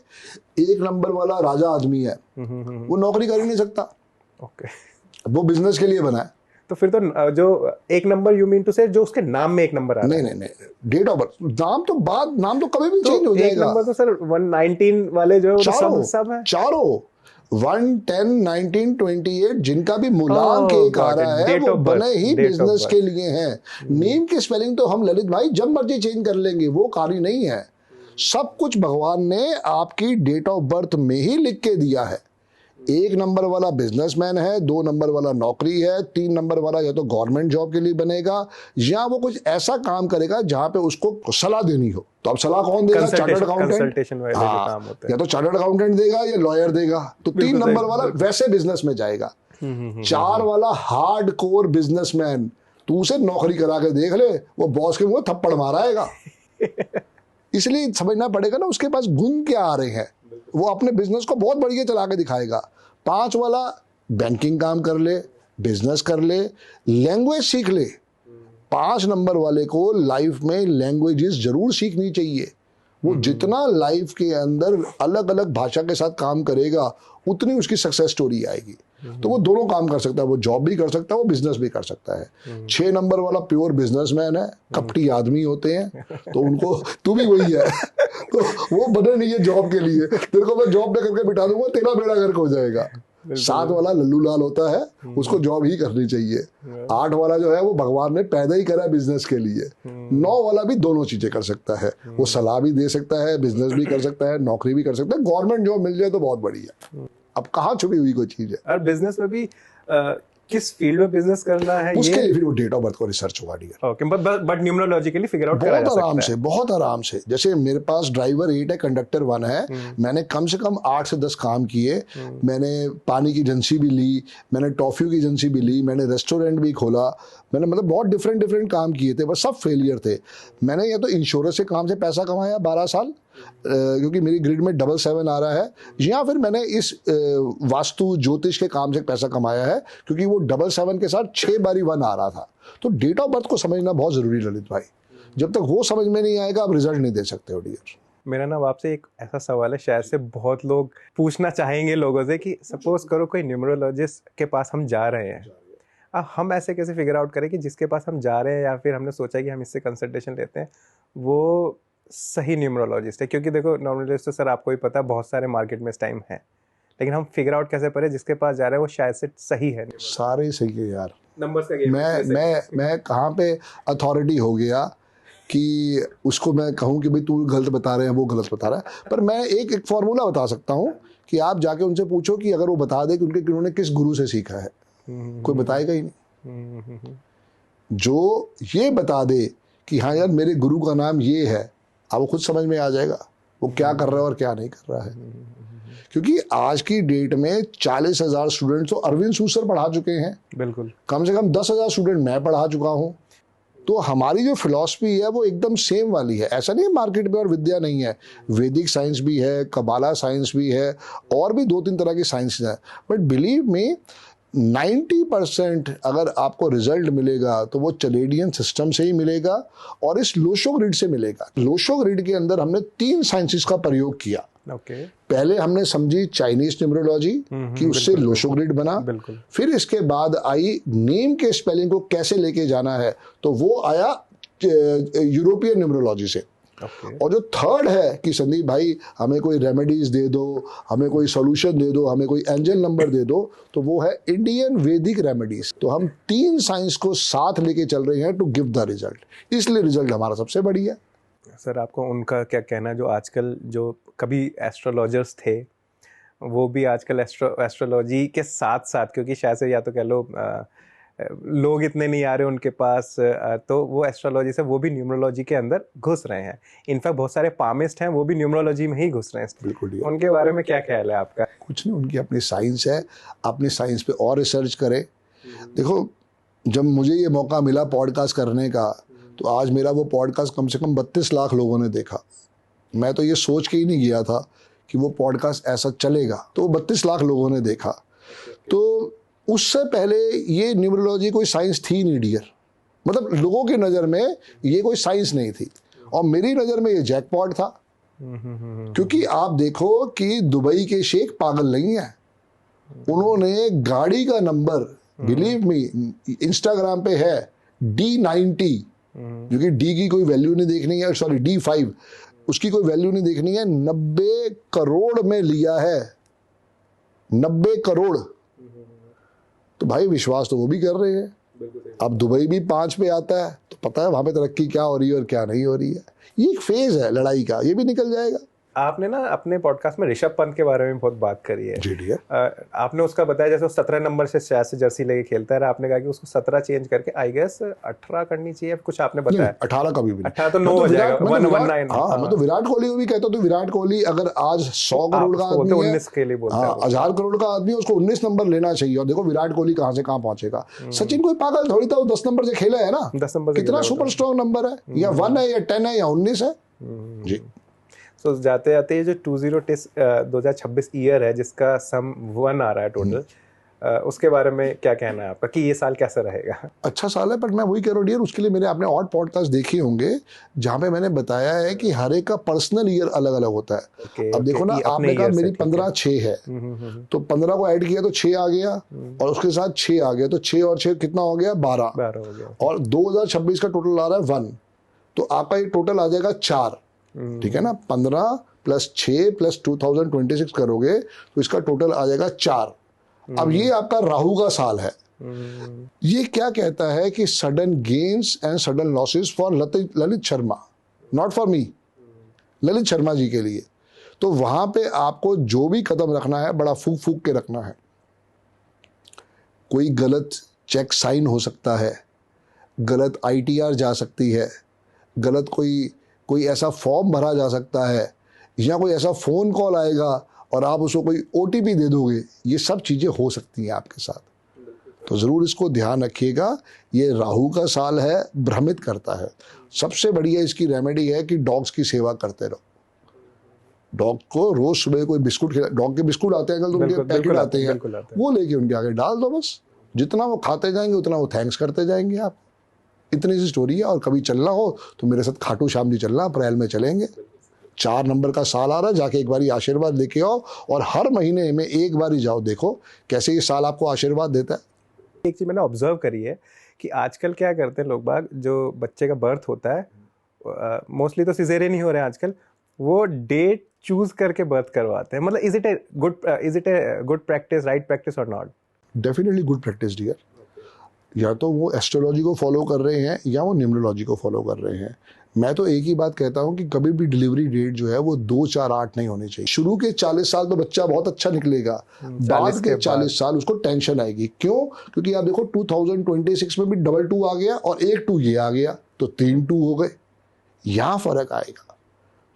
1 नंबर वाला राजा आदमी है, वो नौकरी कर ही नहीं सकता। ओके, वो बिजनेस के लिए बना है। तो फिर तो जो एक नंबर यू मीन टू से जो उसके नाम में एक नंबर आ रहा है। नहीं, डेट ऑफ बर्थ, नाम तो कभी भी चेंज हो एक जाएगा। नंबर तो सर 119 वाले जो है सब है। चारों 1, 10, 19, 28 जिनका भी मूलांक एक आ रहा है वो बने ही बिजनेस के लिए हैं। नेम की स्पेलिंग तो हम ललित भाई जब मर्जी चेंज कर लेंगे, वो कार्य नहीं है। सब कुछ भगवान ने आपकी डेट ऑफ बर्थ में ही लिख के दिया है। 1 नंबर वाला बिजनेसमैन है, 2 नंबर वाला नौकरी है, 3 नंबर वाला या तो गवर्नमेंट जॉब के लिए बनेगा या वो कुछ ऐसा काम करेगा जहां पे उसको सलाह देनी हो। तो अब सलाह कौन देगा? Chartered accountant. हाँ, या तो चार्टर्ड अकाउंटेंट देगा या लॉयर देगा। तो 3 नंबर वाला वैसे बिजनेस में जाएगा। 4 वाला हार्ड कोर बिजनेसमैन, तू उसे नौकरी करा के देख ले, वो बॉस के मुंह थप्पड़ माराएगा। इसलिए समझना पड़ेगा ना उसके पास गुण क्या आ रहे हैं, वो अपने बिजनेस को बहुत बढ़िया चला के दिखाएगा। 5 वाला बैंकिंग काम कर ले, बिजनेस कर ले, लैंग्वेज सीख ले। 5 नंबर वाले को लाइफ में लैंग्वेजेस जरूर सीखनी चाहिए। वो जितना लाइफ के अंदर अलग अलग भाषा के साथ काम करेगा उतनी उसकी सक्सेस स्टोरी आएगी। तो वो दोनों काम कर सकता है, वो जॉब भी कर सकता है, वो बिजनेस भी कर सकता है। 6 नंबर वाला प्योर बिजनेसमैन है, कपटी आदमी होते हैं, तो उनको तू भी वही है। तो वो बने नहीं है जॉब के लिए, तेरे को मैं जॉब पे करके बिठा दूंगा, तेरा बेड़ा गर्क हो जाएगा। 7 वाला लल्लू लाल होता है, उसको जॉब ही करनी चाहिए। 8 वाला जो है वो भगवान ने पैदा ही करा बिजनेस के लिए। 9 वाला भी दोनों चीजें कर सकता है, वो सलाह भी दे सकता है, बिजनेस भी कर सकता है, नौकरी भी कर सकता है। गवर्नमेंट जॉब मिल जाए तो बहुत बढ़िया। अब कहाँ छुपी हुई कोई चीज है? और बिजनेस में भी किस फील्ड में बिजनेस करना है उसके लिए फिर वो डेट ऑफ बर्थ को रिसर्च होगा dear. Okay, but numerologically figure out करा जा सकता है बहुत आराम से। जैसे मेरे पास ड्राइवर 8 है, कंडक्टर 1 है। मैंने कम से कम 8 से 10 काम किए। मैंने पानी की एजेंसी भी ली, मैंने टॉफियों की एजेंसी भी ली, मैंने रेस्टोरेंट भी खोला, मैंने मतलब बहुत डिफरेंट काम किए थे, बस सब फेलियर थे। मैंने या तो इंश्योरेंस के काम से पैसा कमाया 12 साल, क्योंकि मेरी ग्रिड में 77 आ रहा है, या फिर मैंने इस वास्तु ज्योतिष के काम से पैसा कमाया है, क्योंकि वो 77 के साथ 6 बारी 1 आ रहा था। तो डेट ऑफ बर्थ को समझना बहुत जरूरी है ललित भाई। जब तक वो समझ में नहीं आएगा आप रिजल्ट नहीं दे सकते हो डियर। मेरा ना आपसे एक ऐसा सवाल है, शायद से बहुत लोग पूछना चाहेंगे लोगों से कि सपोज करो कोई न्यूमरोलॉजिस्ट के पास हम जा रहे हैं, अब हम ऐसे कैसे फिगर आउट करें कि जिसके पास हम जा रहे हैं या फिर हमने सोचा कि हम इससे कंसल्टेशन लेते हैं वो सही न्यूमरोलॉजिस्ट है? क्योंकि देखो न्यूमरोलॉजिस्ट तो सर आपको भी पता है बहुत सारे मार्केट में इस टाइम है, लेकिन हम फिगर आउट कैसे करें जिसके पास जा रहे हैं वो शायद से सही है? सारे सही है यार, नंबर्स का गेम। मैं कहाँ पे अथॉरिटी हो गया कि उसको मैं कहूँ कि भाई तू गलत बता रहे हैं, वो गलत बता रहा है। पर मैं एक फॉर्मूला बता सकता हूँ कि आप जाके उनसे पूछो कि अगर वो बता दे कि उन्होंने किस गुरु से सीखा है, कोई बताएगा ही नहीं। जो ये बता दे कि हाँ यार मेरे गुरु का नाम ये है, आपको खुद समझ में आ जाएगा वो क्या कर रहा है और क्या नहीं कर रहा है। क्योंकि आज की डेट में 40,000 स्टूडेंट्स तो अरविंद सूद सर पढ़ा चुके हैं, बिल्कुल, कम से कम 10,000 स्टूडेंट मैं पढ़ा चुका हूँ। तो हमारी जो फिलॉसफी है वो एकदम सेम वाली है। ऐसा नहीं है मार्केट में और विद्या नहीं है, वैदिक साइंस भी है, कबाला साइंस भी है, और भी 2-3 तरह की साइंस है। बट बिलीव मी 90% अगर आपको रिजल्ट मिलेगा तो वो चलेडियन सिस्टम से ही मिलेगा और इस लोशो ग्रिड से मिलेगा। लोशो ग्रिड के अंदर हमने 3 साइंसेस का प्रयोग किया। पहले हमने समझी चाइनीज न्यूमरोलॉजी कि उससे लोशो ग्रिड बना, फिर इसके बाद आई नेम के स्पेलिंग को कैसे लेके जाना है, तो वो आया यूरोपियन न्यूमरोलॉजी से। और जो थर्ड है कि संदीप भाई हमें कोई रेमेडीज दे दो, हमें कोई सॉल्यूशन दे दो, हमें कोई एंजल नंबर दे दो, तो वो है इंडियन वैदिक रेमेडीज। तो हम 3 साइंस को साथ लेके चल रहे हैं टू गिव द रिजल्ट, इसलिए रिजल्ट हमारा सबसे बढ़िया। सर आपको उनका क्या कहना है जो आजकल जो कभी एस्ट्रोलॉजर्स थे वो भी आजकल एस्ट्रोलॉजी के साथ साथ, क्योंकि शायद से या तो कह लो लोग इतने नहीं आ रहे उनके पास, तो वो एस्ट्रोलॉजी से वो भी न्यूमरोलॉजी के अंदर घुस रहे हैं। इनफैक्ट बहुत सारे पामिस्ट हैं वो भी न्यूमरोलॉजी में ही घुस रहे हैं। बिल्कुल, उनके बारे में क्या ख्याल है आपका? कुछ नहीं, उनकी अपनी साइंस है, अपनी साइंस पे और रिसर्च करें। देखो जब मुझे ये मौका मिला पॉडकास्ट करने का, तो आज मेरा वो पॉडकास्ट कम से कम 32 लाख लोगों ने देखा। मैं तो ये सोच के ही नहीं गया था कि वो पॉडकास्ट ऐसा चलेगा, तो 32 लाख लोगों ने देखा। तो उससे पहले ये न्यूमरोलॉजी कोई साइंस थी नहीं डियर, मतलब लोगों की नज़र में ये कोई साइंस नहीं थी, और मेरी नज़र में ये जैकपॉट था। क्योंकि आप देखो कि दुबई के शेख पागल नहीं है, उन्होंने गाड़ी का नंबर बिलीव मी, इंस्टाग्राम पे है D90, क्योंकि डी की कोई वैल्यू नहीं देखनी है, सॉरी D5, उसकी कोई वैल्यू नहीं देखनी है, 90 करोड़ में लिया है, 90 करोड़। तो भाई विश्वास तो वो भी कर रहे हैं। अब दुबई भी 5 पे आता है तो पता है वहां पे तरक्की क्या हो रही है और क्या नहीं हो रही है। ये एक फेज है लड़ाई का, ये भी निकल जाएगा। आपने ना अपने पॉडकास्ट में ऋषभ पंत के बारे में बहुत बात करी है। जी डियर। आपने उसका बताया जैसे वो 17 नंबर से शायद से जर्सी लेके खेलता है, आपने कहा कि उसको 17 चेंज करके आई गेस 18 करनी चाहिए, कुछ आपने बताया। 18 कभी भी 18 तो 9 हो जाएगा, 119। हाँ, मैं तो विराट कोहली को भी कहता हूँ, तो विराट कोहली अगर आज 100 करोड़ का आदमी है, 19 के लिए बोलता है, 1000 करोड़ का आदमी है, उसको 19 नंबर लेना चाहिए। और देखो विराट कोहली कहाँ से कहाँ पहुंचेगा। सचिन कोई पागल थोड़ी था, वो 10 नंबर से खेला है ना, 10 नंबर कितना सुपर स्ट्रॉन्ग नंबर है, या 1 है या 10 है या 19 है। जी। तो जाते जाते ये जो 2026 ईयर है जिसका सम 1 आ रहा है टोटल, उसके बारे में क्या कहना है आपका कि ये साल कैसा रहेगा? अच्छा साल है, बट मैं वही कह रहा हूँ डियर, उसके लिए मैंने अपने और पॉडकास्ट देखे होंगे जहाँ पे मैंने बताया है कि हर एक का पर्सनल ईयर अलग अलग होता है। अब देखो ना, आपने कहा मेरी 15/6 है, तो 15 को ऐड किया तो 6 आ गया, और उसके साथ 6 आ गया, तो 6 और 6 कितना हो गया, 12 हो गया। और 2026 का टोटल आ रहा है 1, तो आपका ये टोटल आ जाएगा 4। ठीक है ना, 15 + 6 + 2026 करोगे तो इसका टोटल आ जाएगा 4। अब ये आपका राहु का साल है। ये क्या कहता है कि sudden gains and sudden losses for Lalit Sharma, not for me, Lalit Sharma ji के लिए। तो वहां पे आपको जो भी कदम रखना है बड़ा फूक फूक के रखना है। कोई गलत चेक साइन हो सकता है, गलत ITR जा सकती है, गलत कोई ऐसा फॉर्म भरा जा सकता है, या कोई ऐसा फ़ोन कॉल आएगा और आप उसको कोई OTP दे दोगे। ये सब चीज़ें हो सकती हैं आपके साथ, तो ज़रूर इसको ध्यान रखिएगा। ये राहु का साल है, भ्रमित करता है। सबसे बढ़िया इसकी रेमेडी है कि डॉग्स की सेवा करते रहो। डॉग को रोज़ सुबह कोई बिस्कुट खिला, डॉग के बिस्कुट आते हैं कल, तो उनके पैकेट आते हैं, वो लेके उनके आगे डाल दो बस। जितना वो खाते जाएंगे उतना वो थैंक्स करते जाएंगे आप। इतनी सी स्टोरी है। और कभी चलना हो तो मेरे साथ खाटू श्याम जी चलना, अप्रैल में चलेंगे। 4 नंबर का साल आ रहा है, जाके एक बारी आशीर्वाद लेके आओ, और हर महीने में एक बार ही जाओ, देखो कैसे ये साल आपको आशीर्वाद देता है। एक चीज़ मैंने ऑब्जर्व करी है कि आजकल क्या करते हैं लोग बाग, जो बच्चे का बर्थ होता है मोस्टली तो सिजेरियन ही हो रहे हैं आजकल, वो डेट चूज करके बर्थ करवाते हैं। मतलब is it a good practice, right practice और not? Definitely good practice dear. या तो वो एस्ट्रोलॉजी को फॉलो कर रहे हैं या वो न्यूमरोलॉजी को फॉलो कर रहे हैं। मैं तो एक ही बात कहता हूं कि कभी भी डिलीवरी डेट जो है वो 2, 4, 8 नहीं होनी चाहिए। शुरू के 40 साल तो बच्चा बहुत अच्छा निकलेगा, बाद के 40 साल उसको टेंशन आएगी। क्यों? क्योंकि आप देखो 2026 में भी 22 आ गया और 1 2 ये आ गया, तो 3 2 हो गए, यहाँ फर्क आएगा।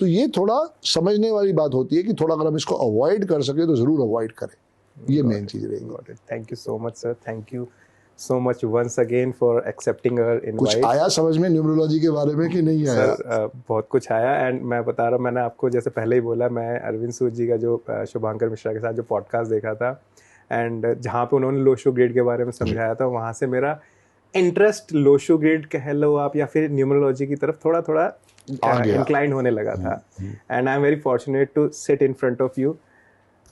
तो ये थोड़ा समझने वाली बात होती है कि थोड़ा अगर हम इसको अवॉइड कर सके तो जरूर अवॉइड करें, ये मेन चीज रहेगी। Thank you so much sir, thank you so much once again for accepting our invite. कुछ आया समझ में न्यूमरोलॉजी के बारे में कि नहीं आया? सर बहुत कुछ आया, एंड मैं बता रहा हूँ, मैंने आपको जैसे पहले ही बोला, मैं अरविंद सूद जी का जो शुभांकर मिश्रा के साथ जो पॉडकास्ट देखा था, एंड जहाँ पे उन्होंने लोशो ग्रिड के बारे में समझाया था, वहाँ से मेरा इंटरेस्ट लोशो ग्रिड कह लो आप या फिर न्यूमरोलॉजी की तरफ थोड़ा थोड़ा इंक्लाइन होने लगा था। And I am very fortunate to sit in front of you.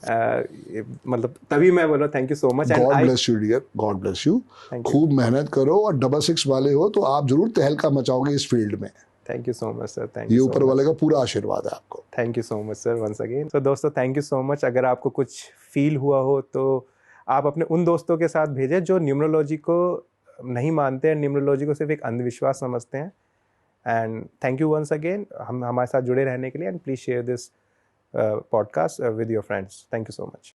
मतलब तभी मैं बोला thank you so much. God bless you dear, god bless you. खूब मेहनत करो, और 66 वाले हो तो आप जरूर तहलका मचाओगे इस फील्ड में। Thank you so much sir, thank ये यू। ऊपर वाले का पूरा आशीर्वाद है आपको। Thank you so much sir once again. तो दोस्तों थैंक यू सो मच। अगर आपको कुछ फील हुआ हो तो आप अपने उन दोस्तों के साथ भेजें जो न्यूमरोलॉजी को नहीं मानते हैं, न्यूमरोलॉजी को सिर्फ एक अंधविश्वास समझते हैं। And thank you once again हमारे साथ जुड़े रहने के लिए, and please share this podcast with your friends. Thank you so much.